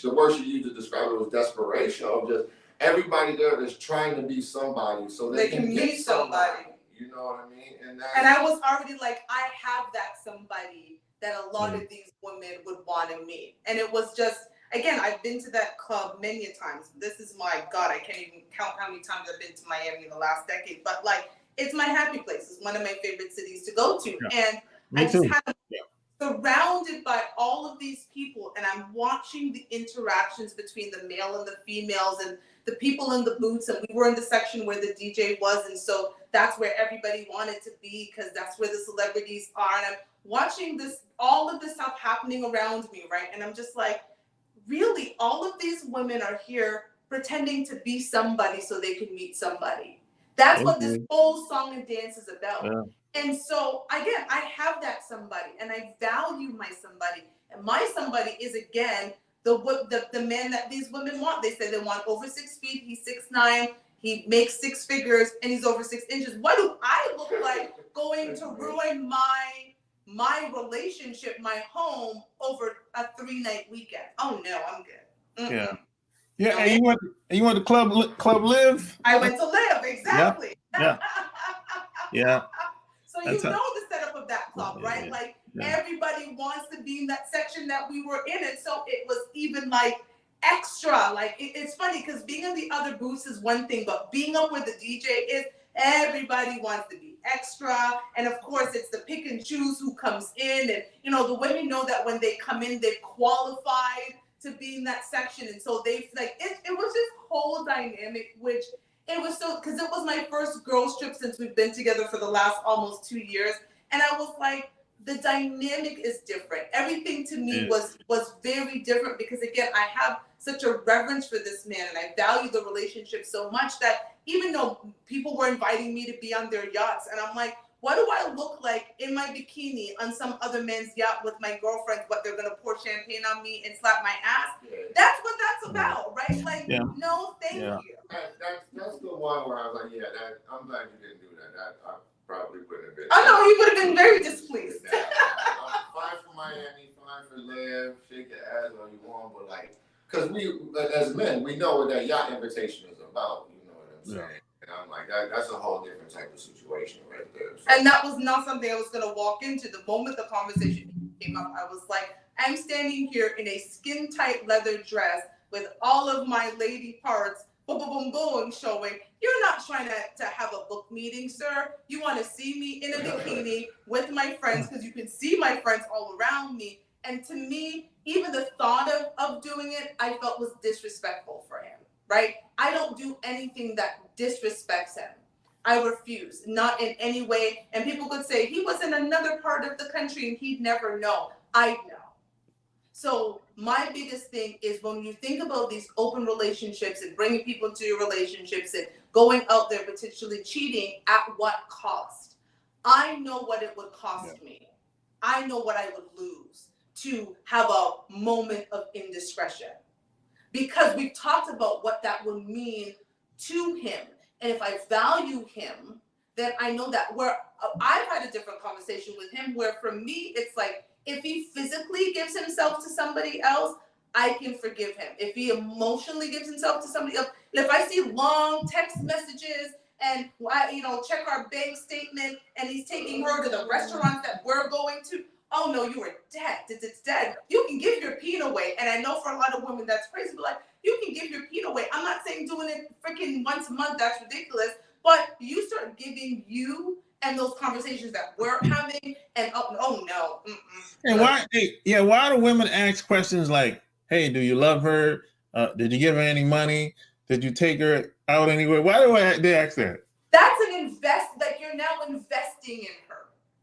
the word she used to describe it was desperation of just everybody there is trying to be somebody so they can meet somebody. You know what I mean? And
I was already like, I have that somebody that a lot of these women would want to meet. And it was just, again, I've been to that club many a times. This is my God, I can't even count how many times I've been to Miami in the last decade. But like, it's my happy place. It's one of my favorite cities to go to. Yeah. And
Me
I
too.
just had surrounded by all of these people, and I'm watching the interactions between the male and the females and the people in the booths, and we were in the section where the DJ was, and so that's where everybody wanted to be because that's where the celebrities are. And I'm watching all of this stuff happening around me, right? And I'm just like, really, all of these women are here pretending to be somebody so they can meet somebody. That's what this whole song and dance is about. Yeah. And so, again, I have that somebody, and I value my somebody. And my somebody is, again, the man that these women want. They say they want over 6 feet. He's 6'9". He makes 6 figures, and he's over 6 inches. What do I look like going to ruin my relationship, my home, over a 3-night weekend? Oh no, I'm good.
Mm-mm. Yeah. And you went to Club Live?
I went to Live, exactly.
Yeah.
So you know the setup of that club, right? Yeah. Like everybody wants to be in that section that we were in, and so it was even like extra. Like it's funny because being in the other booths is one thing, but being up with the DJ is everybody wants to be extra. And of course, it's the pick and choose who comes in, and you know the women know that when they come in, they've qualified to be in that section, and so they like it was this whole dynamic, which. It was so, because it was my first girls trip since we've been together for the last almost 2 years. And I was like, the dynamic is different. Everything to me was very different because, again, I have such a reverence for this man and I value the relationship so much that even though people were inviting me to be on their yachts, and I'm like, what do I look like in my bikini on some other man's yacht with my girlfriends, but they're gonna pour champagne on me and slap my ass? That's what that's about, right? Like, no, thank you.
That's the one where I was like, I'm glad you didn't do that. I probably wouldn't have been.
Oh no, you would have been very displeased.
I'm fine for Miami, fine for Liv, shake your ass all you want, but like, because we, as men, we know what that yacht invitation is about. You know what I'm saying? And I'm like, that's a whole different type of situation right there. So.
And that was not something I was going to walk into. The moment the conversation came up, I was like, I'm standing here in a skin-tight leather dress with all of my lady parts, boom, boom, boom, boom, showing. You're not trying to have a book meeting, sir. You want to see me in a bikini with my friends because you can see my friends all around me. And to me, even the thought of doing it, I felt was disrespectful for him, right? I don't do anything that disrespects him. I refuse, not in any way. And people could say he was in another part of the country and he'd never know. I'd know. So my biggest thing is when you think about these open relationships and bringing people into your relationships and going out there potentially cheating, at what cost? I know what it would cost me. I know what I would lose to have a moment of indiscretion. Because we've talked about what that would mean to him. And if I value him, then I know that I've had a different conversation with him where for me, it's like, if he physically gives himself to somebody else, I can forgive him. If he emotionally gives himself to somebody else, and if I see long text messages and, check our bank statement and he's taking her to the restaurants that we're going to, oh no, you are dead. It's dead. You can give your peen away. And I know for a lot of women that's crazy, but like, you can give your peen away. I'm not saying doing it freaking once a month, that's ridiculous. But you start giving you and those conversations that we're having, and oh no.
And why do women ask questions like, hey, do you love her? Did you give her any money? Did you take her out anywhere? Why do they ask that?
That's an like you're now investing in her.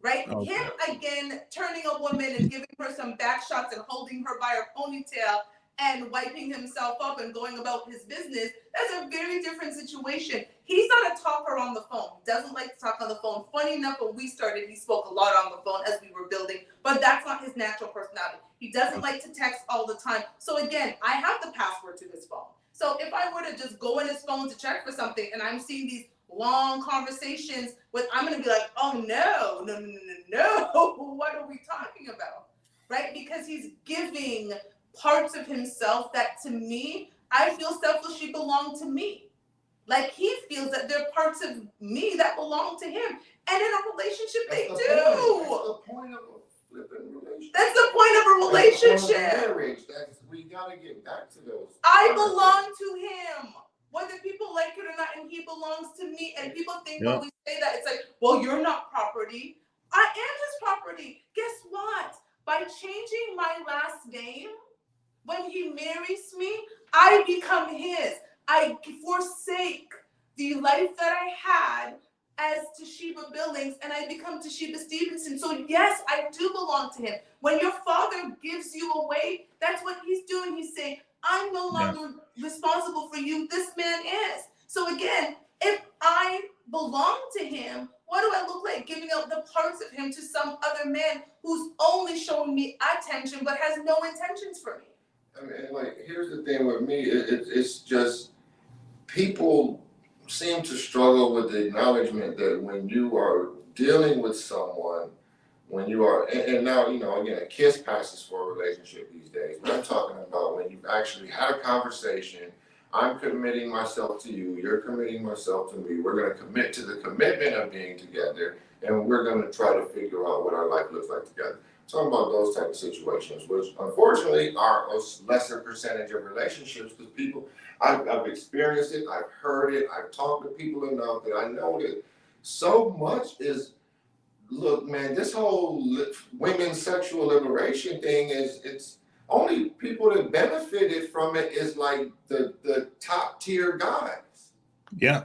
Right?
Okay.
Him, again, turning a woman and giving her some back shots and holding her by her ponytail and wiping himself up and going about his business, that's a very different situation. He's not a talker on the phone. Doesn't like to talk on the phone. Funny enough, when we started, he spoke a lot on the phone as we were building, but that's not his natural personality. He doesn't like to text all the time. So again, I have the password to his phone. So if I were to just go in his phone to check for something and I'm seeing these long conversations I'm going to be like, oh no, what are we talking about? Right? Because he's giving parts of himself that to me, I feel selfishly belong to me. Like he feels that they're parts of me that belong to him. And in a relationship, they do.
That's the point of a flipping relationship.
That's the point of a relationship.
Marriage. We got to get back to those.
I belong to him. Whether people like it or not, and he belongs to me. And people think when we say that, it's like, well, you're not property. I am his property. Guess what? By changing my last name, when he marries me, I become his. I forsake the life that I had as Toshiba Billings, and I become Toshiba Stevenson. So yes, I do belong to him. When your father gives you away, that's what he's doing. He's saying, I'm no longer responsible for you. This man is. So again, if I belong to him, what do I look like giving up the parts of him to some other man who's only showing me attention but has no intentions for me?
I mean, like, here's the thing with me. It's just people seem to struggle with the acknowledgement that when you are dealing with someone, when you are, and now, again, a kiss passes for a relationship these days, but I'm talking about when you've actually had a conversation, I'm committing myself to you, you're committing myself to me, we're going to commit to the commitment of being together, and we're going to try to figure out what our life looks like together. Talking about those type of situations, which unfortunately are a lesser percentage of relationships, because people, I've experienced it, I've heard it, I've talked to people enough that I know that so much is, look, man, this whole women's sexual liberation thing it's only people that benefited from it is like the top tier guys.
Yeah.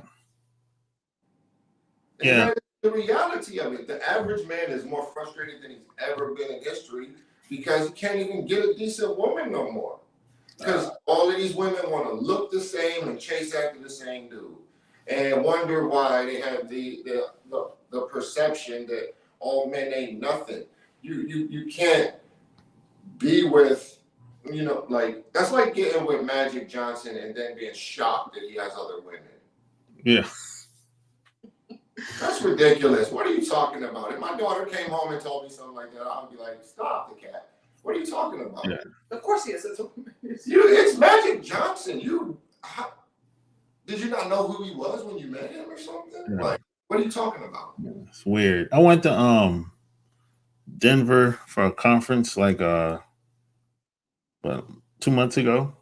And that is the reality of it. The average man is more frustrated than he's ever been in history because he can't even get a decent woman no more. Because all of these women want to look the same and chase after the same dude. and wonder why they have the perception that all men ain't nothing. You can't be with, like, that's like getting with Magic Johnson and then being shocked that he has other women.
Yeah.
That's ridiculous. What are you talking about? If my daughter came home and told me something like that, I would be like, stop the cat. What are you talking about?
Yeah.
Of course he is.
It's Magic Johnson. Did you not know who he was when you met him or something?
Yeah.
Like, what are you talking about?
It's weird. I went to Denver for a conference like 2 months ago,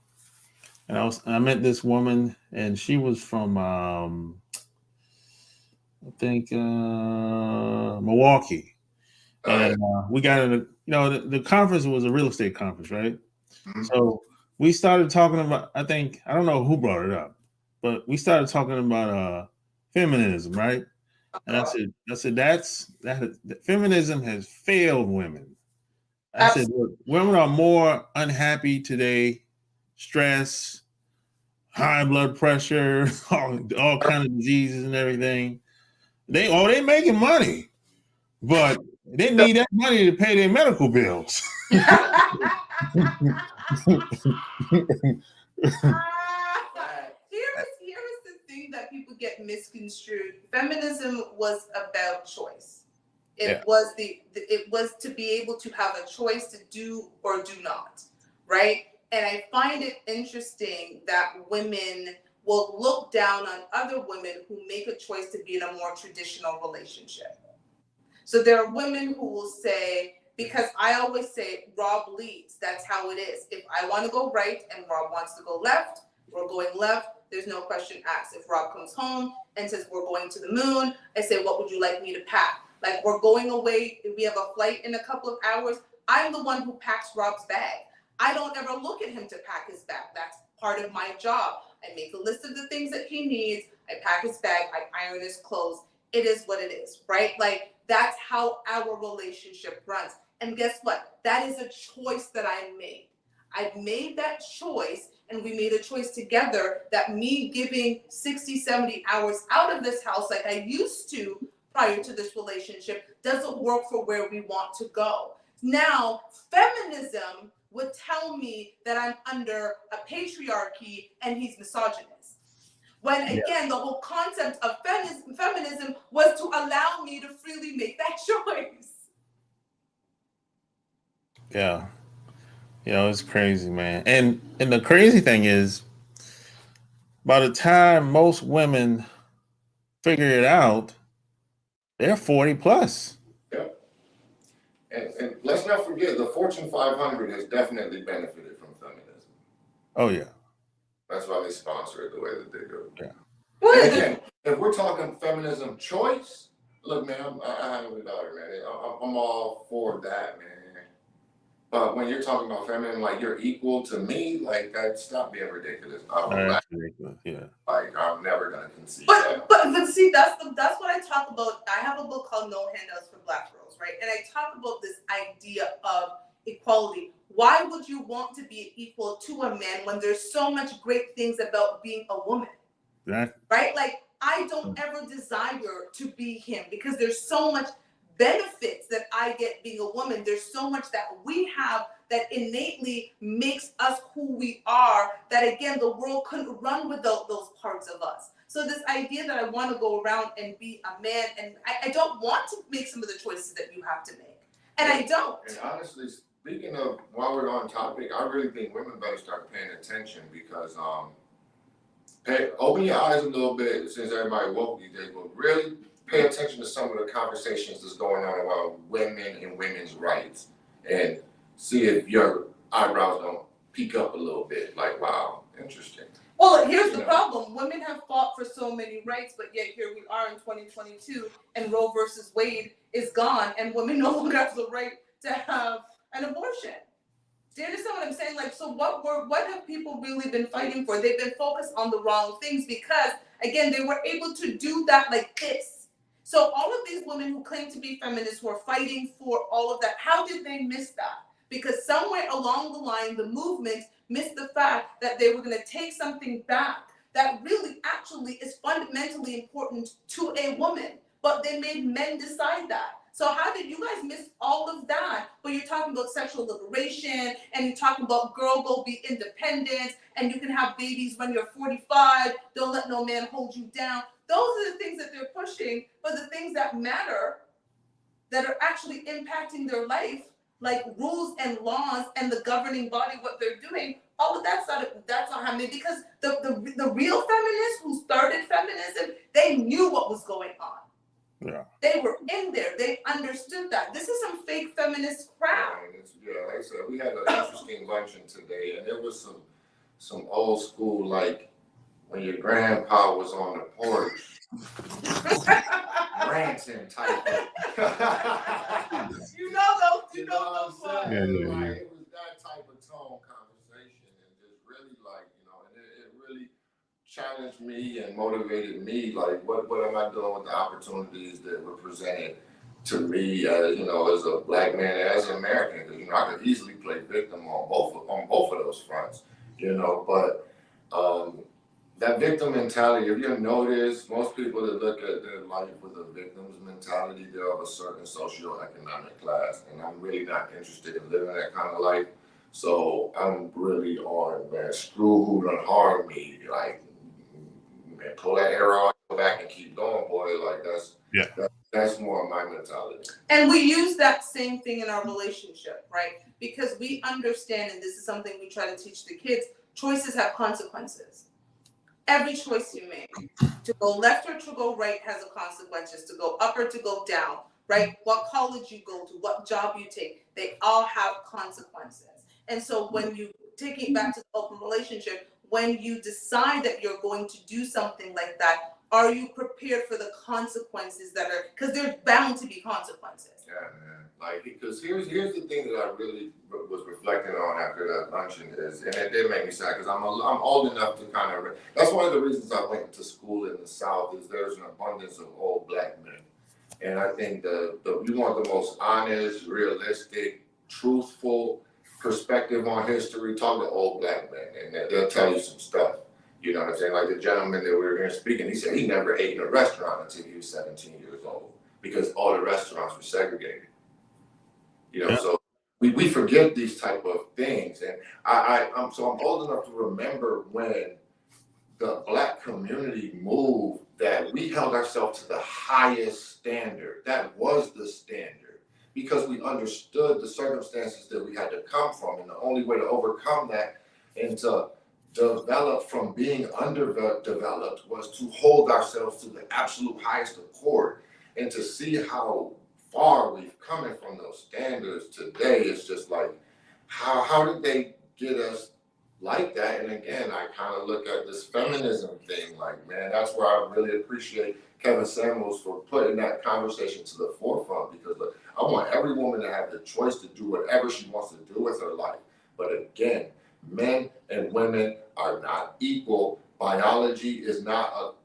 and I met this woman, and she was from I think Milwaukee, and we got in the conference was a real estate conference, right? Mm-hmm. So we started talking about, I don't know who brought it up, but we started talking about feminism, right? And I said that feminism has failed women. I said, look, women are more unhappy today, stress, high blood pressure, all kind of diseases and everything. They making money, but they need that money to pay their medical bills.
Here's the thing that people get misconstrued. Feminism was about choice. It was to be able to have a choice to do or do not, right? And I find it interesting that women will look down on other women who make a choice to be in a more traditional relationship. So there are women who will say, because I always say Rob leads, that's how it is. If I want to go right and Rob wants to go left, we're going left. There's no question asked. If Rob comes home and says we're going to the moon, I say, what would you like me to pack? Like, we're going away, we have a flight in a couple of hours. I'm the one who packs Rob's bag. I don't ever look at him to pack his bag. That's part of my job. I make a list of the things that he needs. I pack his bag. I iron his clothes. It is what it is, right? Like, that's how our relationship runs. And guess what? That is a choice that I made. I made that choice, and we made a choice together that me giving 60, 70 hours out of this house like I used to prior to this relationship doesn't work for where we want to go. Now, feminism would tell me that I'm under a patriarchy and he's misogynist. When again, the whole concept of feminism was to allow me to freely make that choice.
Yeah. It's crazy, man. And the crazy thing is, by the time most women figure it out, they're 40 plus.
Yep. And let's not forget, the Fortune 500 has definitely benefited from feminism.
Oh, yeah.
That's why they sponsor it the way that they do.
Yeah.
And again, if we're talking feminism choice, look, man, I have a daughter, man. I'm all for that, man. But when you're talking about feminism, like you're equal to me, like stop being ridiculous.
That's ridiculous. Yeah.
Like I'm never gonna concede.
But see, that's what I talk about. I have a book called No Handouts for Black Girls, right? And I talk about this idea of equality. Why would you want to be equal to a man when there's so much great things about being a woman? Right? Like, I don't ever desire to be him because there's so much benefits that I get being a woman. There's so much that we have that innately makes us who we are, that again, the world couldn't run without those parts of us. So this idea that I want to go around and be a man, and I don't want to make some of the choices that you have to make. And I don't.
And honestly, speaking of, while we're on topic, I really think women better start paying attention because open your eyes a little bit since everybody woke these days, but really pay attention to some of the conversations that's going on around women and women's rights and see if your eyebrows don't peek up a little bit. Like, wow, interesting.
Well, here's the problem. Women have fought for so many rights, but yet here we are in 2022 and Roe versus Wade is gone and women no longer have the right to have an abortion. Do you understand what I'm saying? Like, so what have people really been fighting for? They've been focused on the wrong things because, again, they were able to do that like this. So all of these women who claim to be feminists who are fighting for all of that, how did they miss that? Because somewhere along the line, the movement missed the fact that they were going to take something back that really actually is fundamentally important to a woman, but they made men decide that. So how did you guys miss all of that? But you're talking about sexual liberation, and you're talking about girl, go be independent, and you can have babies when you're 45. Don't let no man hold you down. Those are the things that they're pushing, but the things that matter, that are actually impacting their life, like rules and laws and the governing body, what they're doing, all of that's not happening, because the real feminists who started feminism, they knew what was going on.
Yeah.
They were in there. They understood that. This is some fake feminist crap.
Yeah, like I said, we had an interesting luncheon today, and there was some old school, like when your grandpa was on the porch, ranting type of.
You know those.
Yeah.
Yeah.
It was that type of tone conversation, and just really like, and it really challenged me and motivated me. Like, what am I doing with the opportunities that were presented to me as, as a black man, as an American? Because, I could easily play victim on both of those fronts, but that victim mentality, if you notice, most people that look at their life with a victim's mentality, they're of a certain socioeconomic class, and I'm really not interested in living that kind of life. So I'm really on, man, screw who done harm me, like, man, pull that arrow back and keep going, boy. Like, that's more of my mentality.
And we use that same thing in our relationship, right? Because we understand, and this is something we try to teach the kids, choices have consequences. Every choice you make, to go left or to go right, has a consequences. To go up or to go down, right? What college you go to, what job you take, they all have consequences. And so when you take it back to the open relationship, when you decide that you're going to do something like that, are you prepared for the consequences that are, because there's bound to be consequences.
Yeah, man. Like, because here's the thing that I really was reflecting on after that luncheon is, and it did make me sad, because I'm old enough to kind of, that's one of the reasons I went to school in the South, is there's an abundance of old black men. And I think we want the most honest, realistic, truthful perspective on history. Talk to old black men, and they'll tell you some stuff. You know what I'm saying? Like the gentleman that we were here speaking, he said he never ate in a restaurant until he was 17 years old, because all the restaurants were segregated. So we forget these type of things, and I'm old enough to remember when the black community moved, that we held ourselves to the highest standard. That was the standard, because we understood the circumstances that we had to come from, and the only way to overcome that and to develop from being underdeveloped was to hold ourselves to the absolute highest accord, and to see how far we've come from those standards today. It's just like, how did they get us like that? And again, I kind of look at this feminism thing, like, man, that's where I really appreciate Kevin Samuels for putting that conversation to the forefront, because look, I want every woman to have the choice to do whatever she wants to do with her life. But again, men and women are not equal. Biology is not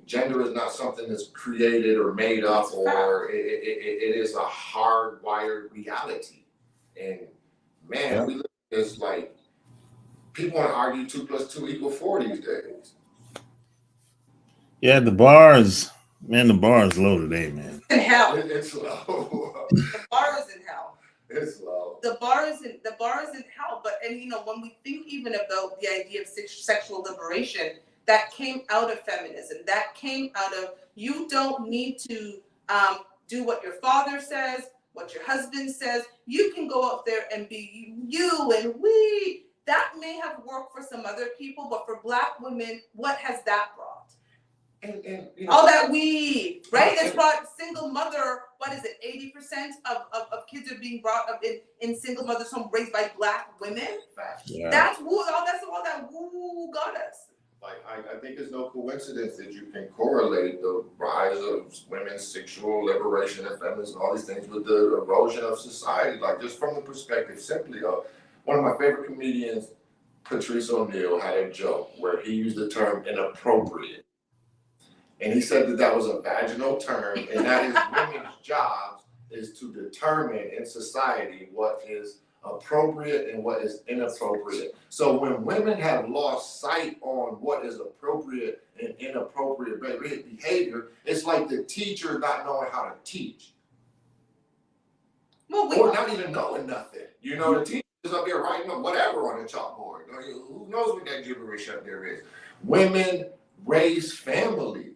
gender is not something that's created or made up, or it is a hardwired reality. And man, we look at this like, people want to argue 2 + 2 = 4 these days.
Yeah, the bar is low today, man.
In hell.
It's low.
The bar is in hell.
It's low.
The bar is in hell. But when we think even about the idea of sexual liberation, that came out of feminism. That came out of, you don't need to do what your father says, what your husband says. You can go out there and be you and we. That may have worked for some other people, but for black women, what has that brought?
And
all that weed, right? It's brought single mother. What is it? 80% of kids are being brought up in single mothers home raised by black women.
Yeah.
That's woo. All that woo got us.
Like, I think it's no coincidence that you can correlate the rise of women's sexual liberation and feminism, all these things, with the erosion of society. Like, just from the perspective simply of one of my favorite comedians, Patrice O'Neal, had a joke where he used the term inappropriate. And he said that was a vaginal term, and that is women's jobs is to determine in society what is appropriate and what is inappropriate. So when women have lost sight on what is appropriate and inappropriate behavior, it's like the teacher not knowing how to teach.
Well,
or not even knowing nothing. You know, the teacher is up there writing up whatever on the chalkboard. Who knows what that gibberish up there is? Women raise families.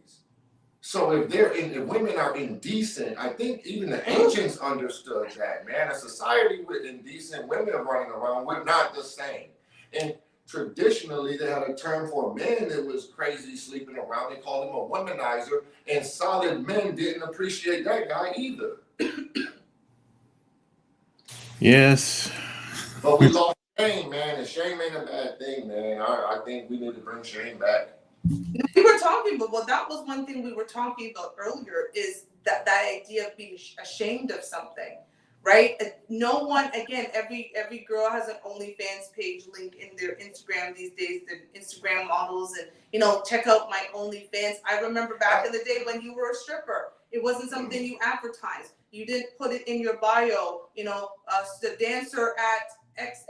So if women are indecent, I think even the ancients understood that, man. A society with indecent women running around, we're not the same. And traditionally, they had a term for men that was crazy sleeping around. They called him a womanizer, and solid men didn't appreciate that guy either.
Yes.
But we lost shame, man, and shame ain't a bad thing, man. I think we need to bring shame back.
We were talking, but that was one thing we were talking about earlier, is that idea of being ashamed of something, right? No one, again, every girl has an OnlyFans page link in their Instagram these days. The Instagram models, and check out my OnlyFans. I remember back in the day when you were a stripper, it wasn't something you advertised. You didn't put it in your bio, the dancer at X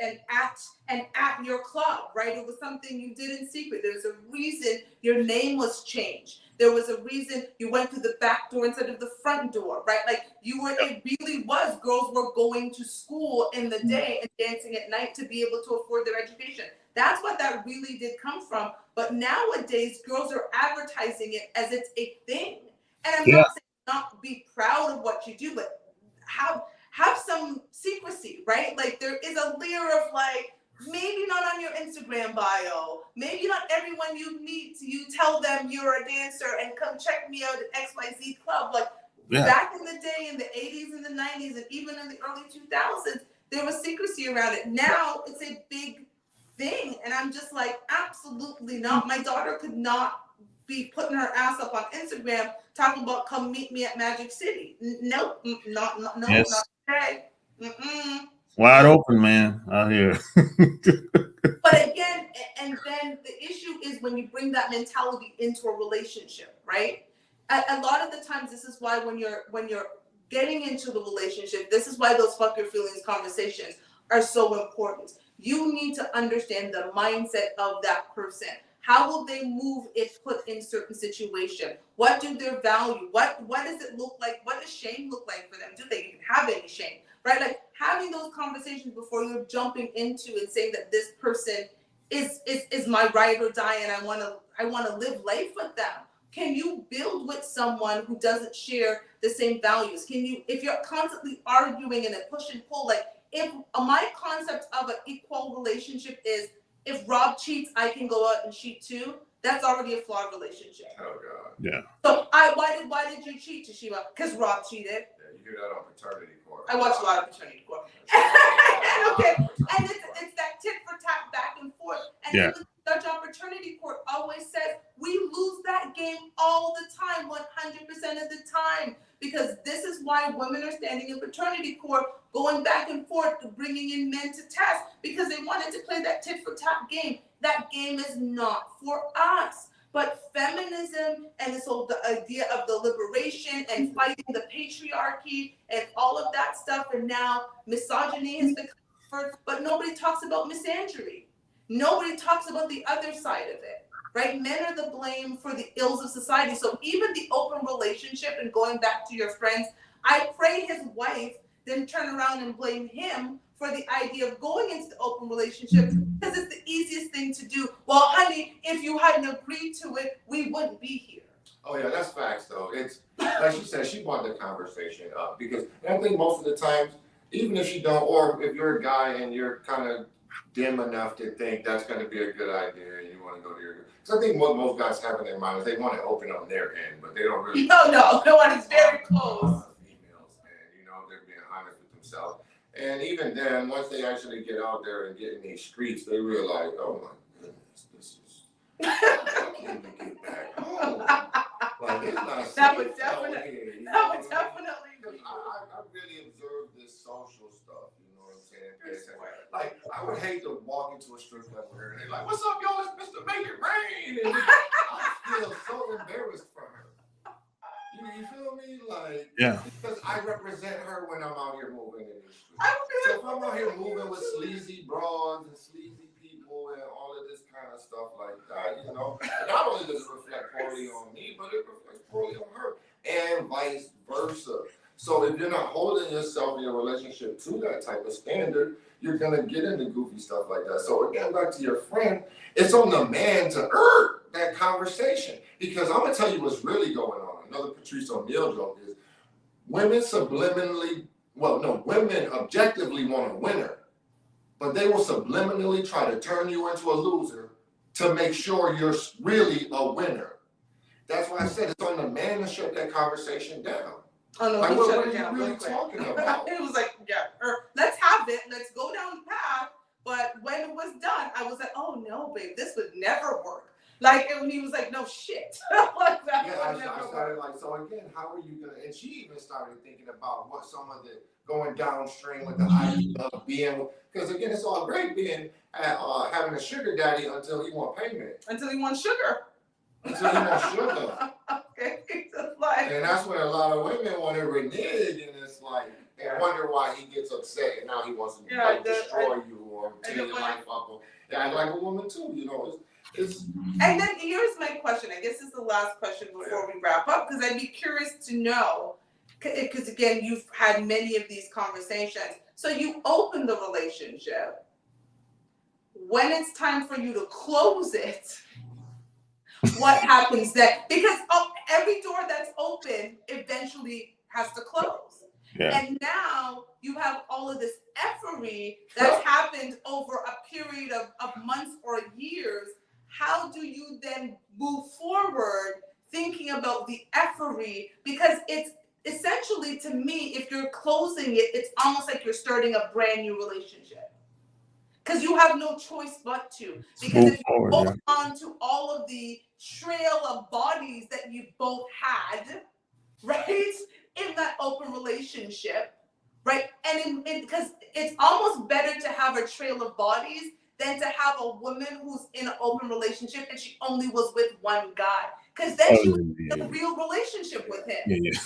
and at your club, right? It was something you did in secret. There's a reason your name was changed. There was a reason you went through the back door instead of the front door, right? Like it really was, girls were going to school in the day and dancing at night to be able to afford their education. That's what that really did come from. But nowadays, girls are advertising it as it's a thing. And I'm not saying not be proud of what you do, but have some secrecy, right? Like there is a layer of like, maybe not on your Instagram bio, maybe not everyone you meet, you tell them you're a dancer and come check me out at XYZ club. Like back in the day, in the 80s and the 90s, and even in the early 2000s, there was secrecy around it. Now it's a big thing. And I'm just like, absolutely not. My daughter could not be putting her ass up on Instagram talking about come meet me at Magic City. Nope, not today.
Wide open, man, out here.
But again, and then the issue is when you bring that mentality into a relationship, right? A lot of the times, this is why when you're getting into the relationship, this is why those fuck your feelings conversations are so important. You need to understand the mindset of that person. How will they move if put in certain situation? What do their value? What does it look like? What does shame look like for them? Do they even have any shame? Right? Like having those conversations before you're jumping into and saying that this person is my ride or die and I wanna live life with them. Can you build with someone who doesn't share the same values? If you're constantly arguing and a push and pull, like if my concept of an equal relationship is if Rob cheats, I can go out and cheat too. That's already a flawed relationship.
Oh God.
Yeah.
So why did you cheat, Toshiba? Because Rob cheated.
Yeah, you hear that on Paternity Court.
I watch a lot of Paternity Court. Okay, and it's that tit for tat back and forth. And even the judge on Paternity Court always says we lose that game all the time, 100% of the time, because this is why women are standing in Paternity Court, going back and forth, bringing in men to test, because they wanted to play that tit for tat game. That game is not for us. But feminism and this whole the idea of the liberation and fighting the patriarchy and all of that stuff, and now misogyny has become a word, but nobody talks about misandry. Nobody talks about the other side of it, right? Men are the blame for the ills of society. So even the open relationship, and going back to your friends, I pray his wife didn't turn around and blame him for the idea of going into the open relationship, because it's the easiest thing to do. Well, honey, if you hadn't agreed to it, we wouldn't be here.
Oh yeah, that's facts though. It's like she said, she brought the conversation up because I think most of the times, even if you don't, or if you're a guy and you're kind of dim enough to think that's going to be a good idea and you want to go to your, because I think what most guys have in their mind is they want to open up their end, but they don't really.
No one is very close.
Females, and they're being honest with themselves. And even then, once they actually get out there and get in these streets, they realize, oh my goodness, this is, how can we get back home? Like, it's not
That would definitely be.
I really observe this social stuff, you know what I'm saying? Like, I would hate to walk into a strip club with her and they're like, what's up, y'all? It's Mr. Make It Rain. And I feel so embarrassed for her. You feel me? Like, because I represent her when I'm out here moving in the street. So if I'm out here moving with sleazy broads and sleazy people and all of this kind of stuff like that, you know. And not only does it reflect poorly on me, but it reflects poorly on her, and vice versa. So if you're not holding yourself in your relationship to that type of standard, you're gonna get into goofy stuff like that. So again, back to your friend, it's on the man to earn that conversation. Because I'm gonna tell you what's really going on. Another Patrice O'Neal joke is women women objectively want a winner, but they will subliminally try to turn you into a loser to make sure you're really a winner. That's why I said it's on the man to shut that conversation down.
Oh no,
Like,
he
what
shut
are
it
you
down.
really
real quick.
talking about?
It was like, yeah, let's have it. Let's go down the path. But when it was done, I was like, oh no, babe, this would never work. Like, and he was like, no shit. Like that
Yeah,
would
I
never
started
work.
like, so again, how are you gonna? And she even started thinking about what some of the going downstream with the idea of being, because again, it's all great being having a sugar daddy until he want payment,
Until he wants sugar.
until he want sugar.
Okay, just like.
And that's when a lot of women want to renege, and it's like, and wonder why he gets upset, and now he wants to destroy you or tear your life up. Or, act like a woman too, you know. It's.
And then here's my question. I guess this is the last question before we wrap up, because I'd be curious to know, because again, you've had many of these conversations. So you open the relationship. When it's time for you to close it, what happens then? Because every door that's open eventually has to close.
Yeah.
And now you have all of this effery that's happened over a period of months or years. How do you then move forward thinking about the effery? Because it's essentially, to me, if you're closing it, it's almost like you're starting a brand new relationship. Because you have no choice but to. Because if you hold on to all of the trail of bodies that you both had, right, in that open relationship, right? And because it's almost better to have a trail of bodies than to have a woman who's in an open relationship and she only was with one guy. Because then she was in a real relationship with him.
Yeah.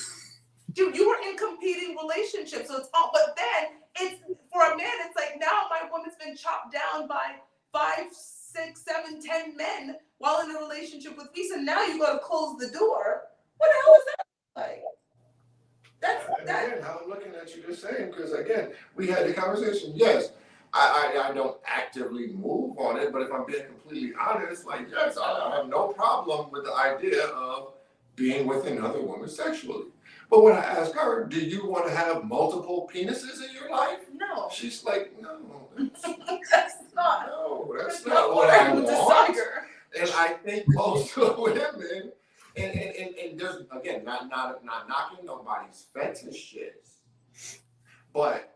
You were in competing relationships. So it's all, but then it's, for a man, it's like, now my woman's been chopped down by 5, 6, 7, 10 men while in a relationship with me. So now you got to close the door. What the hell is that like?
Again, how I'm looking at you the same, because again, we had the conversation. Yes, I don't actively move on it, but if I'm being completely honest, like, yes, I have no problem with the idea of being with another woman sexually. But when I ask her, do you want to have multiple penises in your life?
No.
She's like, no.
That's not.
No, that's not what I want.
Desire.
And I think most women, and there's, again, not knocking nobody's fetishes, but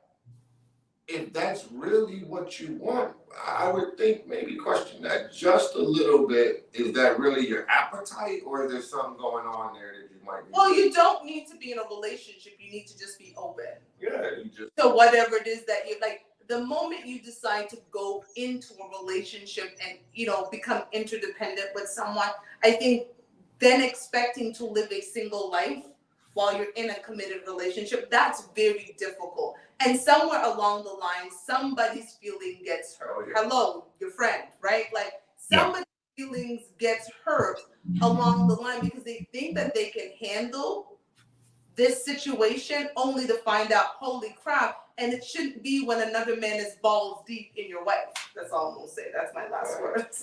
if that's really what you want, I would think maybe question that just a little bit. Is that really your appetite, or is there something going on there that you might be?
Well, you don't need to be in a relationship. You need to just be open.
Yeah, you just.
So whatever it is that you like, the moment you decide to go into a relationship and, you know, become interdependent with someone, I think then expecting to live a single life while you're in a committed relationship, that's very difficult. And somewhere along the line, somebody's feeling gets hurt.
Oh, yeah.
Hello, your friend, right? Like somebody's feelings gets hurt along the line because they think that they can handle this situation only to find out, holy crap, and it shouldn't be when another man is balls deep in your wife. That's all I'm gonna say. That's my last words.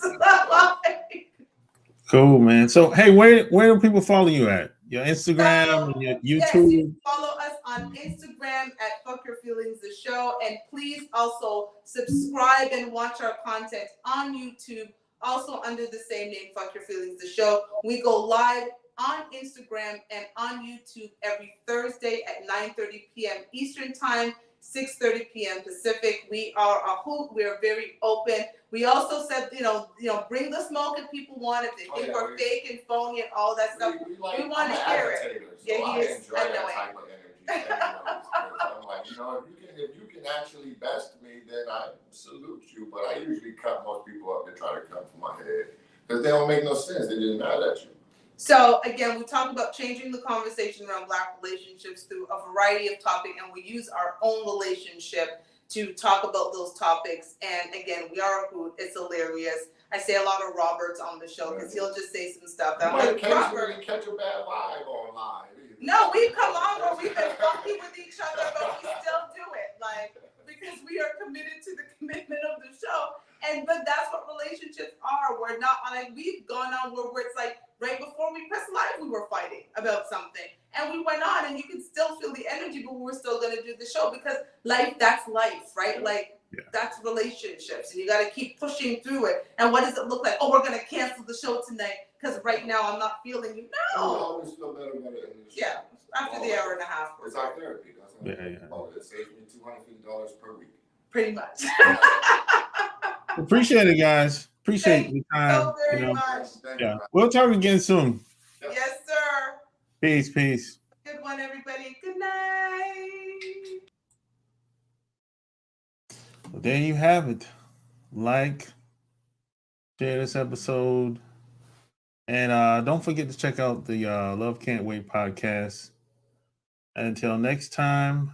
Cool, man. So, hey, where do people follow you at? Your Instagram, your YouTube?
Yes, you can follow us on Instagram at Fuck Your Feelings The Show. And please also subscribe and watch our content on YouTube, also under the same name, Fuck Your Feelings The Show. We go live on Instagram and on YouTube every Thursday at 9:30 p.m. Eastern Time, 6:30 p.m. Pacific. We are a hoot. We are very open. We also said, you know, bring the smoke if people want it. If they think we're fake and phony and all that stuff. We want to hear it.
So I enjoy that type of energy. I'm like, if you can actually best me, then I salute you. But I usually cut most people up and try to come for my head because they don't make no sense. They just mad at you.
So again, we talk about changing the conversation around Black relationships through a variety of topics, and we use our own relationship to talk about those topics. And again, we are a hoot. It's hilarious. I say a lot of Roberts on the show because he'll just say some stuff that I'm like, Robert.
Catch a bad vibe on live.
No, we've come on where we've been funky with each other, but we still do it, like, because we are committed to the commitment of the show. But that's what relationships are. We're not like, we've gone on where it's like right before we pressed live, we were fighting about something, and we went on, and you can still feel the energy, but we're still gonna do the show because that's life, right? Like that's relationships, and you got to keep pushing through it. And what does it look like? Oh, we're gonna cancel the show tonight because right now I'm not feeling you. No.
I always feel better about it.
Yeah, after the hour and a half.
It's our therapy. That's
Yeah.
It saves me $250 per week.
Pretty much.
Appreciate it, guys. Appreciate the time.
So very much.
Yeah, we'll talk again soon.
Yes, sir.
Peace.
Good one, everybody. Good night.
Well, there you have it. Like, share this episode, and don't forget to check out the Love Can't Wait podcast. And until next time,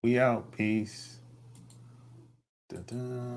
we out. Peace. Da-da.